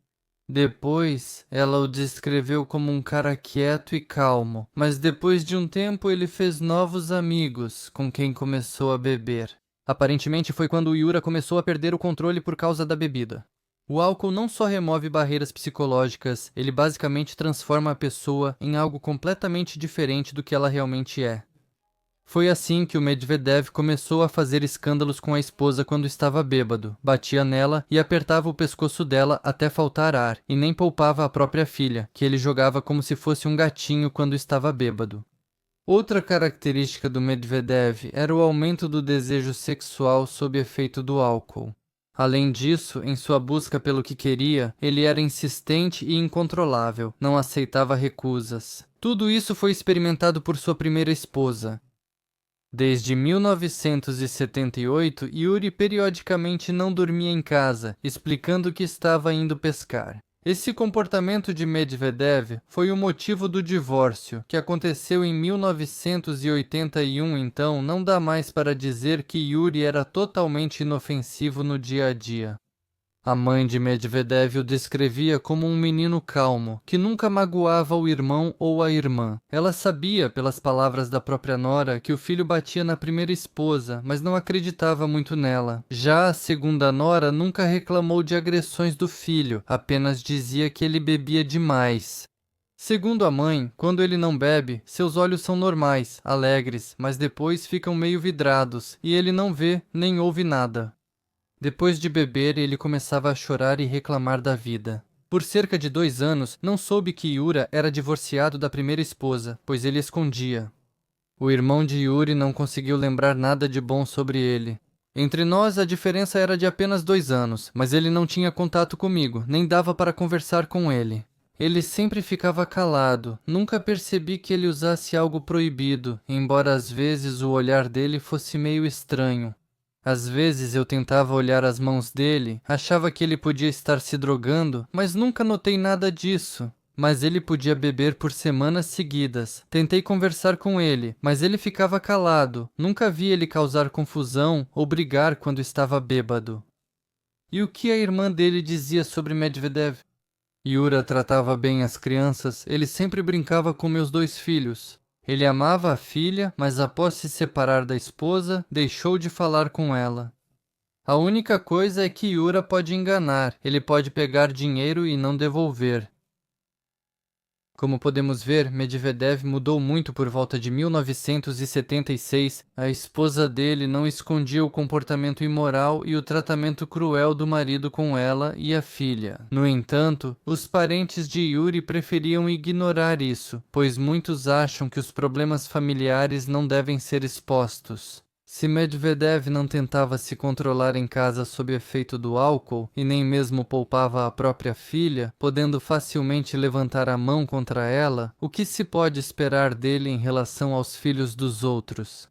Depois, ela o descreveu como um cara quieto e calmo, mas depois de um tempo ele fez novos amigos com quem começou a beber. Aparentemente foi quando o Yura começou a perder o controle por causa da bebida. O álcool não só remove barreiras psicológicas, ele basicamente transforma a pessoa em algo completamente diferente do que ela realmente é. Foi assim que o Medvedev começou a fazer escândalos com a esposa quando estava bêbado, batia nela e apertava o pescoço dela até faltar ar, e nem poupava a própria filha, que ele jogava como se fosse um gatinho quando estava bêbado. Outra característica do Medvedev era o aumento do desejo sexual sob efeito do álcool. Além disso, em sua busca pelo que queria, ele era insistente e incontrolável, não aceitava recusas. Tudo isso foi experimentado por sua primeira esposa. Desde 1978, Yuri periodicamente não dormia em casa, explicando que estava indo pescar. Esse comportamento de Medvedev foi o motivo do divórcio, que aconteceu em 1981, então não dá mais para dizer que Yuri era totalmente inofensivo no dia a dia. A mãe de Medvedev o descrevia como um menino calmo, que nunca magoava o irmão ou a irmã. Ela sabia, pelas palavras da própria nora, que o filho batia na primeira esposa, mas não acreditava muito nela. Já a segunda nora nunca reclamou de agressões do filho, apenas dizia que ele bebia demais. Segundo a mãe, quando ele não bebe, seus olhos são normais, alegres, mas depois ficam meio vidrados, e ele não vê nem ouve nada. Depois de beber, ele começava a chorar e reclamar da vida. Por cerca de 2 anos, não soube que Yura era divorciado da primeira esposa, pois ele escondia. O irmão de Yuri não conseguiu lembrar nada de bom sobre ele. Entre nós, a diferença era de apenas 2 anos, mas ele não tinha contato comigo, nem dava para conversar com ele. Ele sempre ficava calado, nunca percebi que ele usasse algo proibido, embora às vezes o olhar dele fosse meio estranho. Às vezes eu tentava olhar as mãos dele, achava que ele podia estar se drogando, mas nunca notei nada disso. Mas ele podia beber por semanas seguidas. Tentei conversar com ele, mas ele ficava calado. Nunca vi ele causar confusão ou brigar quando estava bêbado. E o que a irmã dele dizia sobre Medvedev? Yura tratava bem as crianças, ele sempre brincava com meus 2 filhos. Ele amava a filha, mas após se separar da esposa, deixou de falar com ela. A única coisa é que Yura pode enganar, ele pode pegar dinheiro e não devolver. Como podemos ver, Medvedev mudou muito por volta de 1976. A esposa dele não escondia o comportamento imoral e o tratamento cruel do marido com ela e a filha. No entanto, os parentes de Yuri preferiam ignorar isso, pois muitos acham que os problemas familiares não devem ser expostos. Se Medvedev não tentava se controlar em casa sob efeito do álcool e nem mesmo poupava a própria filha, podendo facilmente levantar a mão contra ela, o que se pode esperar dele em relação aos filhos dos outros?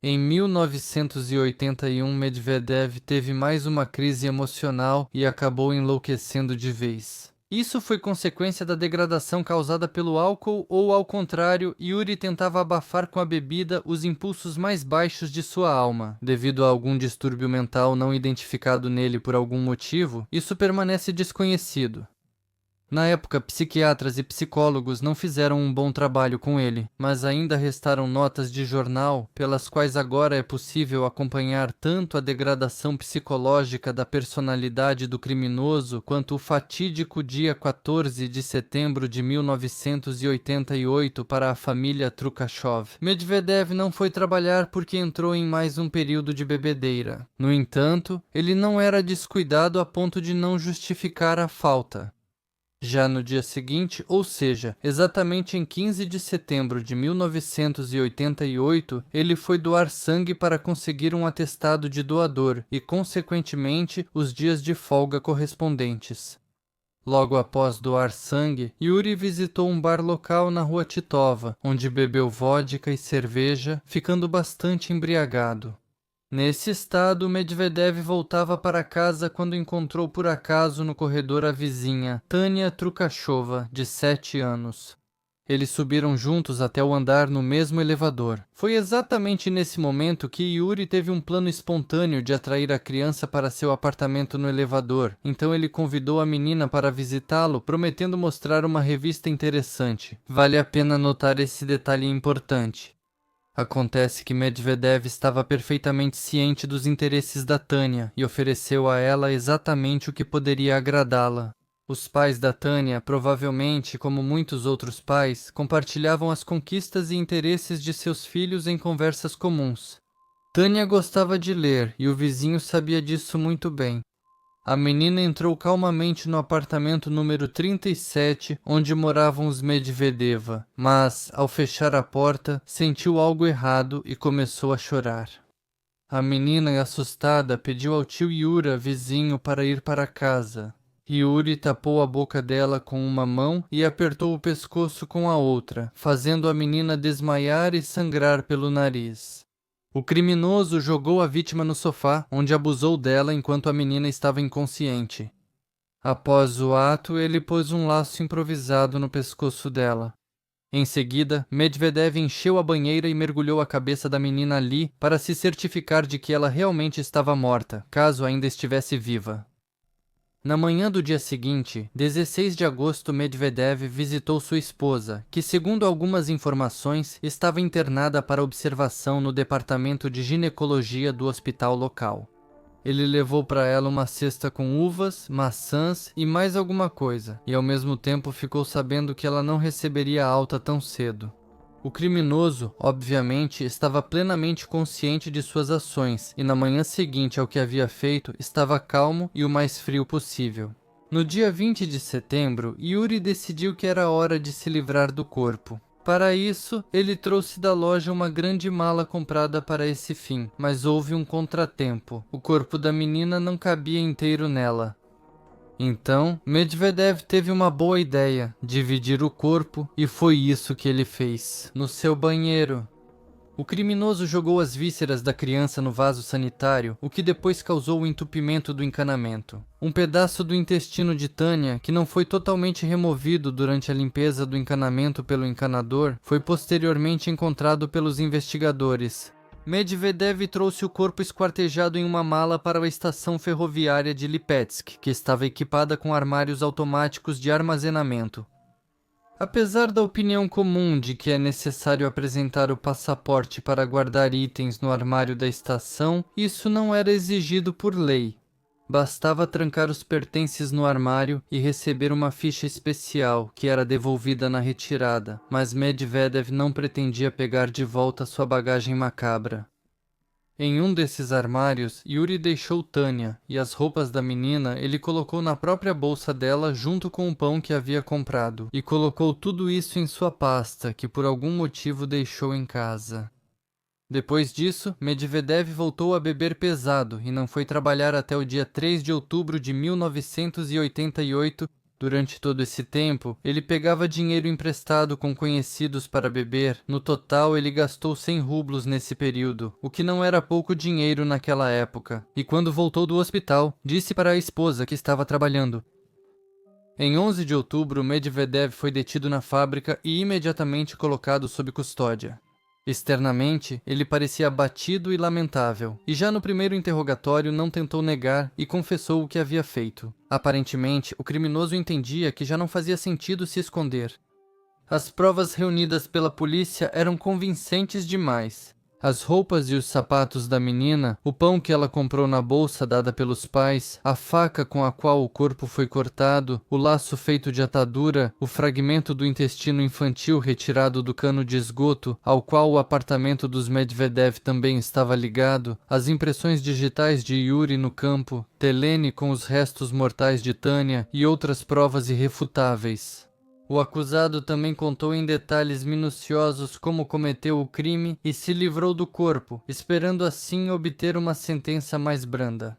Em 1981, Medvedev teve mais uma crise emocional e acabou enlouquecendo de vez. Isso foi consequência da degradação causada pelo álcool ou, ao contrário, Yuri tentava abafar com a bebida os impulsos mais baixos de sua alma. Devido a algum distúrbio mental não identificado nele por algum motivo, isso permanece desconhecido. Na época, psiquiatras e psicólogos não fizeram um bom trabalho com ele, mas ainda restaram notas de jornal pelas quais agora é possível acompanhar tanto a degradação psicológica da personalidade do criminoso quanto o fatídico dia 14 de setembro de 1988 para a família Trukashov. Medvedev não foi trabalhar porque entrou em mais um período de bebedeira. No entanto, ele não era descuidado a ponto de não justificar a falta. Já no dia seguinte, ou seja, exatamente em 15 de setembro de 1988, ele foi doar sangue para conseguir um atestado de doador e, consequentemente, os dias de folga correspondentes. Logo após doar sangue, Yuri visitou um bar local na rua Titova, onde bebeu vodka e cerveja, ficando bastante embriagado. Nesse estado, Medvedev voltava para casa quando encontrou por acaso no corredor a vizinha, Tania Trukashova, de 7 anos. Eles subiram juntos até o andar no mesmo elevador. Foi exatamente nesse momento que Yuri teve um plano espontâneo de atrair a criança para seu apartamento no elevador. Então ele convidou a menina para visitá-lo, prometendo mostrar uma revista interessante. Vale a pena notar esse detalhe importante. Acontece que Medvedev estava perfeitamente ciente dos interesses da Tânia e ofereceu a ela exatamente o que poderia agradá-la. Os pais da Tânia, provavelmente, como muitos outros pais, compartilhavam as conquistas e interesses de seus filhos em conversas comuns. Tânia gostava de ler e o vizinho sabia disso muito bem. A menina entrou calmamente no apartamento número 37, onde moravam os Medvedeva, mas, ao fechar a porta, sentiu algo errado e começou a chorar. A menina, assustada, pediu ao tio Yura, vizinho, para ir para casa. Yuri tapou a boca dela com uma mão e apertou o pescoço com a outra, fazendo a menina desmaiar e sangrar pelo nariz. O criminoso jogou a vítima no sofá, onde abusou dela enquanto a menina estava inconsciente. Após o ato, ele pôs um laço improvisado no pescoço dela. Em seguida, Medvedev encheu a banheira e mergulhou a cabeça da menina ali para se certificar de que ela realmente estava morta, caso ainda estivesse viva. Na manhã do dia seguinte, 16 de agosto, Medvedev visitou sua esposa, que, segundo algumas informações, estava internada para observação no departamento de ginecologia do hospital local. Ele levou para ela uma cesta com uvas, maçãs e mais alguma coisa, e ao mesmo tempo ficou sabendo que ela não receberia alta tão cedo. O criminoso, obviamente, estava plenamente consciente de suas ações e na manhã seguinte ao que havia feito, estava calmo e o mais frio possível. No dia 20 de setembro, Yuri decidiu que era hora de se livrar do corpo. Para isso, ele trouxe da loja uma grande mala comprada para esse fim, mas houve um contratempo. O corpo da menina não cabia inteiro nela. Então, Medvedev teve uma boa ideia, dividir o corpo, e foi isso que ele fez, no seu banheiro. O criminoso jogou as vísceras da criança no vaso sanitário, o que depois causou o entupimento do encanamento. Um pedaço do intestino de Tânia, que não foi totalmente removido durante a limpeza do encanamento pelo encanador, foi posteriormente encontrado pelos investigadores. Medvedev trouxe o corpo esquartejado em uma mala para a estação ferroviária de Lipetsk, que estava equipada com armários automáticos de armazenamento. Apesar da opinião comum de que é necessário apresentar o passaporte para guardar itens no armário da estação, isso não era exigido por lei. Bastava trancar os pertences no armário e receber uma ficha especial, que era devolvida na retirada, mas Medvedev não pretendia pegar de volta sua bagagem macabra. Em um desses armários, Yuri deixou Tânia, e as roupas da menina ele colocou na própria bolsa dela junto com o pão que havia comprado, e colocou tudo isso em sua pasta, que por algum motivo deixou em casa. Depois disso, Medvedev voltou a beber pesado e não foi trabalhar até o dia 3 de outubro de 1988. Durante todo esse tempo, ele pegava dinheiro emprestado com conhecidos para beber. No total, ele gastou 100 rublos nesse período, o que não era pouco dinheiro naquela época. E quando voltou do hospital, disse para a esposa que estava trabalhando. Em 11 de outubro, Medvedev foi detido na fábrica e imediatamente colocado sob custódia. Externamente, ele parecia abatido e lamentável, e já no primeiro interrogatório não tentou negar e confessou o que havia feito. Aparentemente, o criminoso entendia que já não fazia sentido se esconder. As provas reunidas pela polícia eram convincentes demais. As roupas e os sapatos da menina, o pão que ela comprou na bolsa dada pelos pais, a faca com a qual o corpo foi cortado, o laço feito de atadura, o fragmento do intestino infantil retirado do cano de esgoto, ao qual o apartamento dos Medvedev também estava ligado, as impressões digitais de Yuri no campo, Telene com os restos mortais de Tânia e outras provas irrefutáveis. O acusado também contou em detalhes minuciosos como cometeu o crime e se livrou do corpo, esperando assim obter uma sentença mais branda.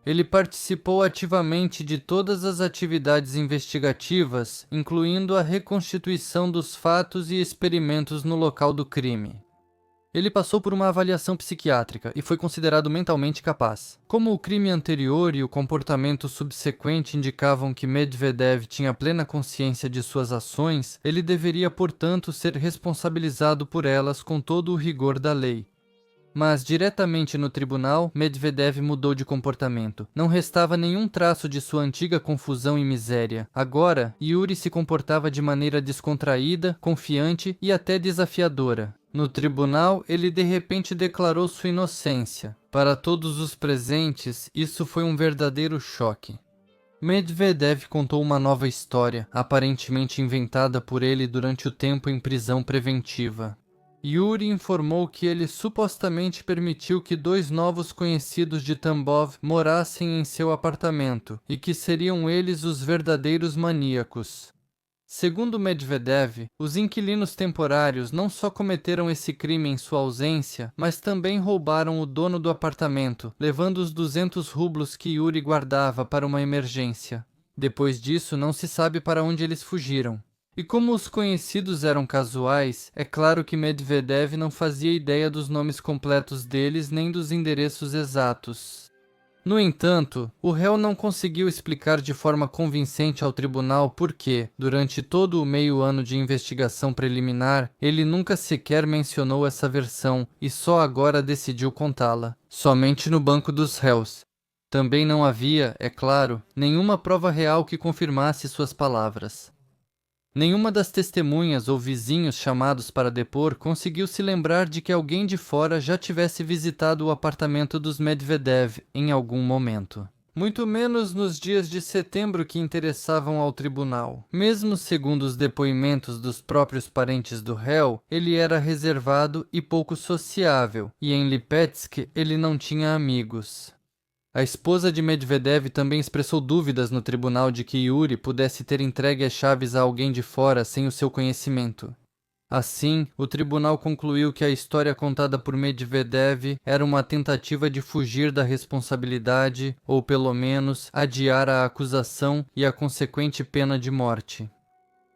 Ele participou ativamente de todas as atividades investigativas, incluindo a reconstituição dos fatos e experimentos no local do crime. Ele passou por uma avaliação psiquiátrica e foi considerado mentalmente capaz. Como o crime anterior e o comportamento subsequente indicavam que Medvedev tinha plena consciência de suas ações, ele deveria, portanto, ser responsabilizado por elas com todo o rigor da lei. Mas, diretamente no tribunal, Medvedev mudou de comportamento. Não restava nenhum traço de sua antiga confusão e miséria. Agora, Yuri se comportava de maneira descontraída, confiante e até desafiadora. No tribunal, ele de repente declarou sua inocência. Para todos os presentes, isso foi um verdadeiro choque. Medvedev contou uma nova história, aparentemente inventada por ele durante o tempo em prisão preventiva. Yuri informou que ele supostamente permitiu que 2 novos conhecidos de Tambov morassem em seu apartamento e que seriam eles os verdadeiros maníacos. Segundo Medvedev, os inquilinos temporários não só cometeram esse crime em sua ausência, mas também roubaram o dono do apartamento, levando os 200 rublos que Yuri guardava para uma emergência. Depois disso, não se sabe para onde eles fugiram. E como os conhecidos eram casuais, é claro que Medvedev não fazia ideia dos nomes completos deles nem dos endereços exatos. No entanto, o réu não conseguiu explicar de forma convincente ao tribunal por que, durante todo o meio-ano de investigação preliminar, ele nunca sequer mencionou essa versão e só agora decidiu contá-la, somente no banco dos réus. Também não havia, é claro, nenhuma prova real que confirmasse suas palavras. Nenhuma das testemunhas ou vizinhos chamados para depor conseguiu se lembrar de que alguém de fora já tivesse visitado o apartamento dos Medvedev em algum momento. Muito menos nos dias de setembro que interessavam ao tribunal. Mesmo segundo os depoimentos dos próprios parentes do réu, ele era reservado e pouco sociável, e em Lipetsk ele não tinha amigos. A esposa de Medvedev também expressou dúvidas no tribunal de que Yuri pudesse ter entregue as chaves a alguém de fora sem o seu conhecimento. Assim, o tribunal concluiu que a história contada por Medvedev era uma tentativa de fugir da responsabilidade, ou pelo menos adiar a acusação e a consequente pena de morte.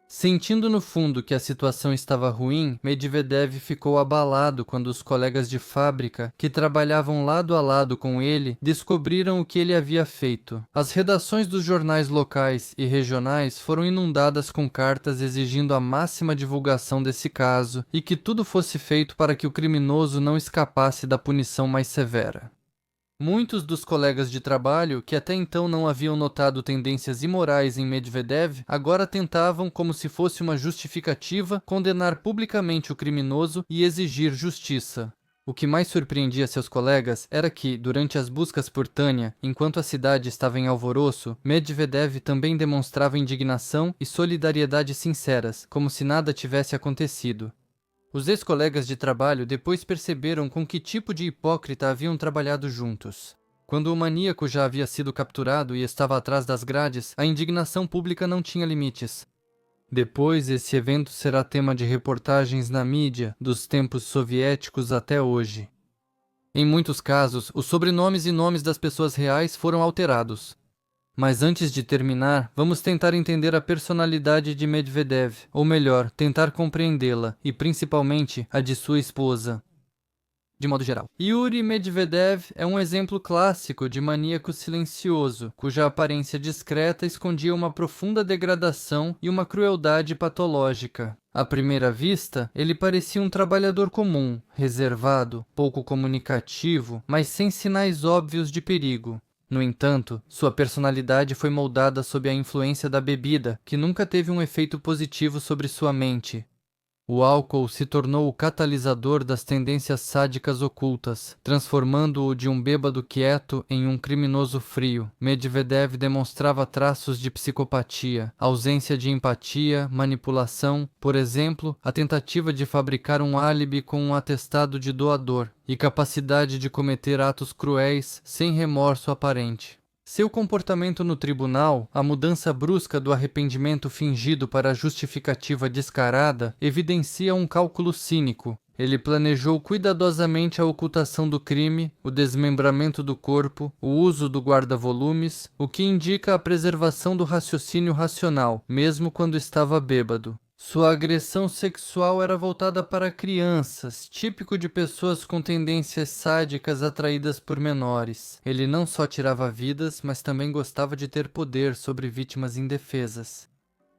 Sentindo no fundo que a situação estava ruim, Medvedev ficou abalado quando os colegas de fábrica, que trabalhavam lado a lado com ele, descobriram o que ele havia feito. As redações dos jornais locais e regionais foram inundadas com cartas exigindo a máxima divulgação desse caso e que tudo fosse feito para que o criminoso não escapasse da punição mais severa. Muitos dos colegas de trabalho, que até então não haviam notado tendências imorais em Medvedev, agora tentavam, como se fosse uma justificativa, condenar publicamente o criminoso e exigir justiça. O que mais surpreendia seus colegas era que, durante as buscas por Tânia, enquanto a cidade estava em alvoroço, Medvedev também demonstrava indignação e solidariedade sinceras, como se nada tivesse acontecido. Os ex-colegas de trabalho depois perceberam com que tipo de hipócrita haviam trabalhado juntos. Quando o maníaco já havia sido capturado e estava atrás das grades, a indignação pública não tinha limites. Depois, esse evento será tema de reportagens na mídia, dos tempos soviéticos até hoje. Em muitos casos, os sobrenomes e nomes das pessoas reais foram alterados. Mas antes de terminar, vamos tentar entender a personalidade de Medvedev, ou melhor, tentar compreendê-la, e principalmente a de sua esposa. De modo geral, Yuri Medvedev é um exemplo clássico de maníaco silencioso, cuja aparência discreta escondia uma profunda degradação e uma crueldade patológica. À primeira vista, ele parecia um trabalhador comum, reservado, pouco comunicativo, mas sem sinais óbvios de perigo. No entanto, sua personalidade foi moldada sob a influência da bebida, que nunca teve um efeito positivo sobre sua mente. O álcool se tornou o catalisador das tendências sádicas ocultas, transformando-o de um bêbado quieto em um criminoso frio. Medvedev demonstrava traços de psicopatia, ausência de empatia, manipulação, por exemplo, a tentativa de fabricar um álibi com um atestado de doador, e capacidade de cometer atos cruéis sem remorso aparente. Seu comportamento no tribunal, a mudança brusca do arrependimento fingido para a justificativa descarada, evidencia um cálculo cínico. Ele planejou cuidadosamente a ocultação do crime, o desmembramento do corpo, o uso do guarda-volumes, o que indica a preservação do raciocínio racional, mesmo quando estava bêbado. Sua agressão sexual era voltada para crianças, típico de pessoas com tendências sádicas atraídas por menores. Ele não só tirava vidas, mas também gostava de ter poder sobre vítimas indefesas.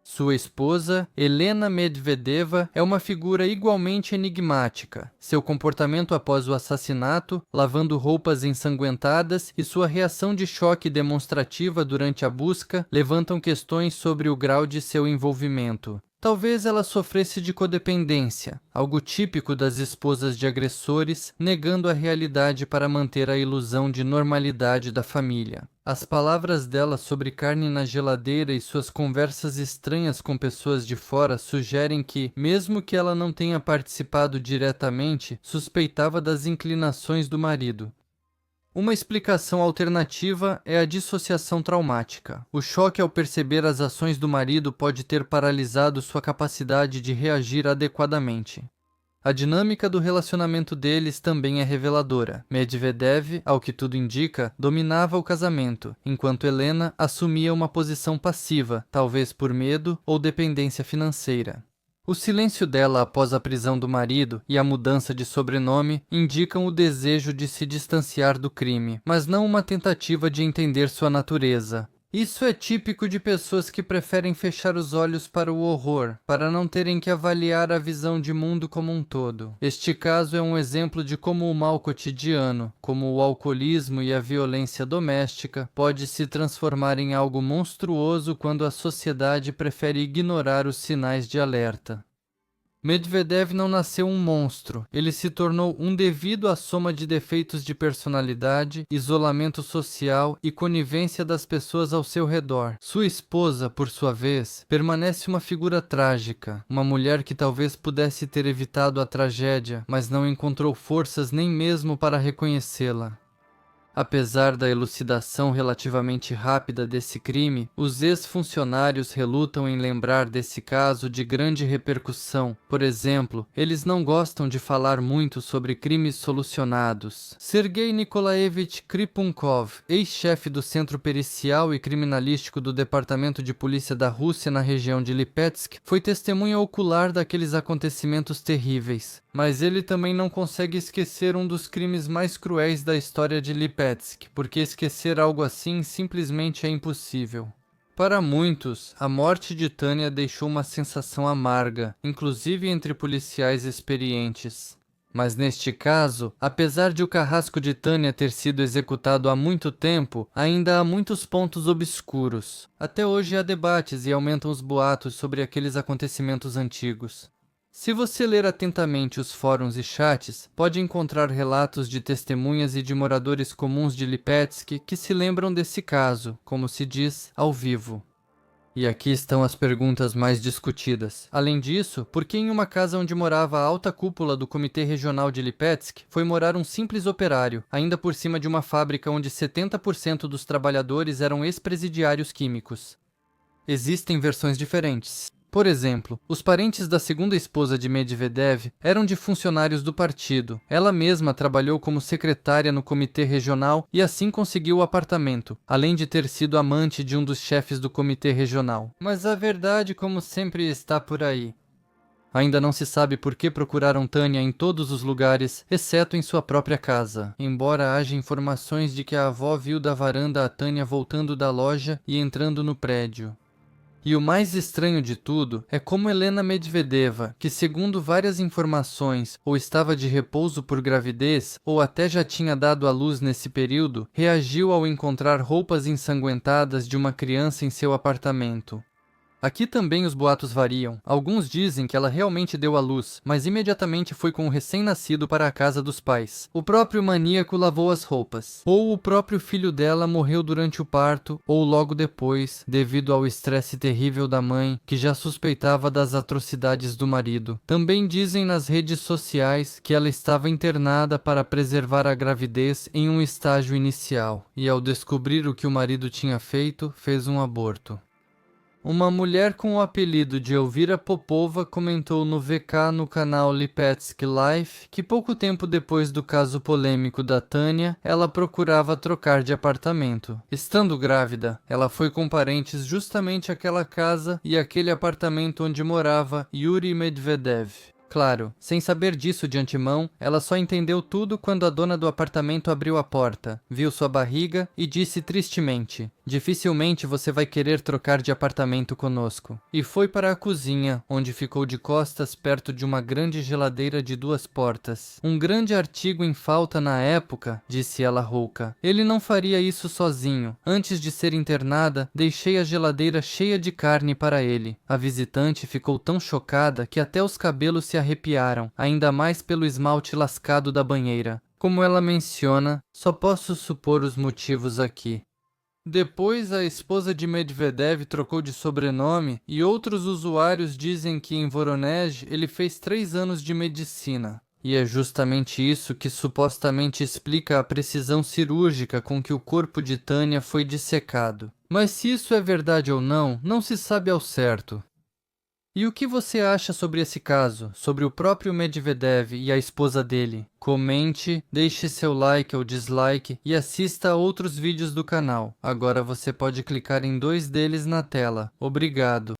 Sua esposa, Helena Medvedeva, é uma figura igualmente enigmática. Seu comportamento após o assassinato, lavando roupas ensanguentadas, e sua reação de choque demonstrativa durante a busca levantam questões sobre o grau de seu envolvimento. Talvez ela sofresse de codependência, algo típico das esposas de agressores, negando a realidade para manter a ilusão de normalidade da família. As palavras dela sobre carne na geladeira e suas conversas estranhas com pessoas de fora sugerem que, mesmo que ela não tenha participado diretamente, suspeitava das inclinações do marido. Uma explicação alternativa é a dissociação traumática. O choque ao perceber as ações do marido pode ter paralisado sua capacidade de reagir adequadamente. A dinâmica do relacionamento deles também é reveladora. Medvedev, ao que tudo indica, dominava o casamento, enquanto Helena assumia uma posição passiva, talvez por medo ou dependência financeira. O silêncio dela após a prisão do marido e a mudança de sobrenome indicam o desejo de se distanciar do crime, mas não uma tentativa de entender sua natureza. Isso é típico de pessoas que preferem fechar os olhos para o horror, para não terem que avaliar a visão de mundo como um todo. Este caso é um exemplo de como o mal cotidiano, como o alcoolismo e a violência doméstica, pode se transformar em algo monstruoso quando a sociedade prefere ignorar os sinais de alerta. Medvedev não nasceu um monstro, ele se tornou um devido à soma de defeitos de personalidade, isolamento social e conivência das pessoas ao seu redor. Sua esposa, por sua vez, permanece uma figura trágica, uma mulher que talvez pudesse ter evitado a tragédia, mas não encontrou forças nem mesmo para reconhecê-la. Apesar da elucidação relativamente rápida desse crime, os ex-funcionários relutam em lembrar desse caso de grande repercussão. Por exemplo, eles não gostam de falar muito sobre crimes solucionados. Sergei Nikolaevich Kripunkov, ex-chefe do Centro Pericial e Criminalístico do Departamento de Polícia da Rússia na região de Lipetsk, foi testemunha ocular daqueles acontecimentos terríveis. Mas ele também não consegue esquecer um dos crimes mais cruéis da história de Lipetsk, porque esquecer algo assim simplesmente é impossível. Para muitos, a morte de Tânia deixou uma sensação amarga, inclusive entre policiais experientes. Mas neste caso, apesar de o carrasco de Tânia ter sido executado há muito tempo, ainda há muitos pontos obscuros. Até hoje há debates e aumentam os boatos sobre aqueles acontecimentos antigos. Se você ler atentamente os fóruns e chats, pode encontrar relatos de testemunhas e de moradores comuns de Lipetsk que se lembram desse caso, como se diz, ao vivo. E aqui estão as perguntas mais discutidas. Além disso, por que em uma casa onde morava a alta cúpula do Comitê Regional de Lipetsk foi morar um simples operário, ainda por cima de uma fábrica onde 70% dos trabalhadores eram ex-presidiários químicos? Existem versões diferentes. Por exemplo, os parentes da segunda esposa de Medvedev eram de funcionários do partido. Ela mesma trabalhou como secretária no comitê regional e assim conseguiu o apartamento, além de ter sido amante de um dos chefes do comitê regional. Mas a verdade, como sempre, está por aí. Ainda não se sabe por que procuraram Tânia em todos os lugares, exceto em sua própria casa, embora haja informações de que a avó viu da varanda a Tânia voltando da loja e entrando no prédio. E o mais estranho de tudo é como Helena Medvedeva, que segundo várias informações, ou estava de repouso por gravidez, ou até já tinha dado à luz nesse período, reagiu ao encontrar roupas ensanguentadas de uma criança em seu apartamento. Aqui também os boatos variam. Alguns dizem que ela realmente deu à luz, mas imediatamente foi com o recém-nascido para a casa dos pais. O próprio maníaco lavou as roupas. Ou o próprio filho dela morreu durante o parto, ou logo depois, devido ao estresse terrível da mãe, que já suspeitava das atrocidades do marido. Também dizem nas redes sociais que ela estava internada para preservar a gravidez em um estágio inicial, e ao descobrir o que o marido tinha feito, fez um aborto. Uma mulher com o apelido de Elvira Popova comentou no VK no canal Lipetsk Life que pouco tempo depois do caso polêmico da Tânia, ela procurava trocar de apartamento. Estando grávida, ela foi com parentes justamente àquela casa e àquele apartamento onde morava Yuri Medvedev. Claro, sem saber disso de antemão, ela só entendeu tudo quando a dona do apartamento abriu a porta, viu sua barriga e disse tristemente: "Dificilmente você vai querer trocar de apartamento conosco." E foi para a cozinha, onde ficou de costas perto de uma grande geladeira de 2 portas. "Um grande artigo em falta na época", disse ela rouca. "Ele não faria isso sozinho. Antes de ser internada, deixei a geladeira cheia de carne para ele." A visitante ficou tão chocada que até os cabelos se arrepiaram, ainda mais pelo esmalte lascado da banheira. Como ela menciona, só posso supor os motivos aqui. Depois, a esposa de Medvedev trocou de sobrenome e outros usuários dizem que em Voronezh ele fez 3 anos de medicina. E é justamente isso que supostamente explica a precisão cirúrgica com que o corpo de Tânia foi dissecado. Mas se isso é verdade ou não, não se sabe ao certo. E o que você acha sobre esse caso, sobre o próprio Medvedev e a esposa dele? Comente, deixe seu like ou dislike e assista a outros vídeos do canal. Agora você pode clicar em 2 deles na tela. Obrigado.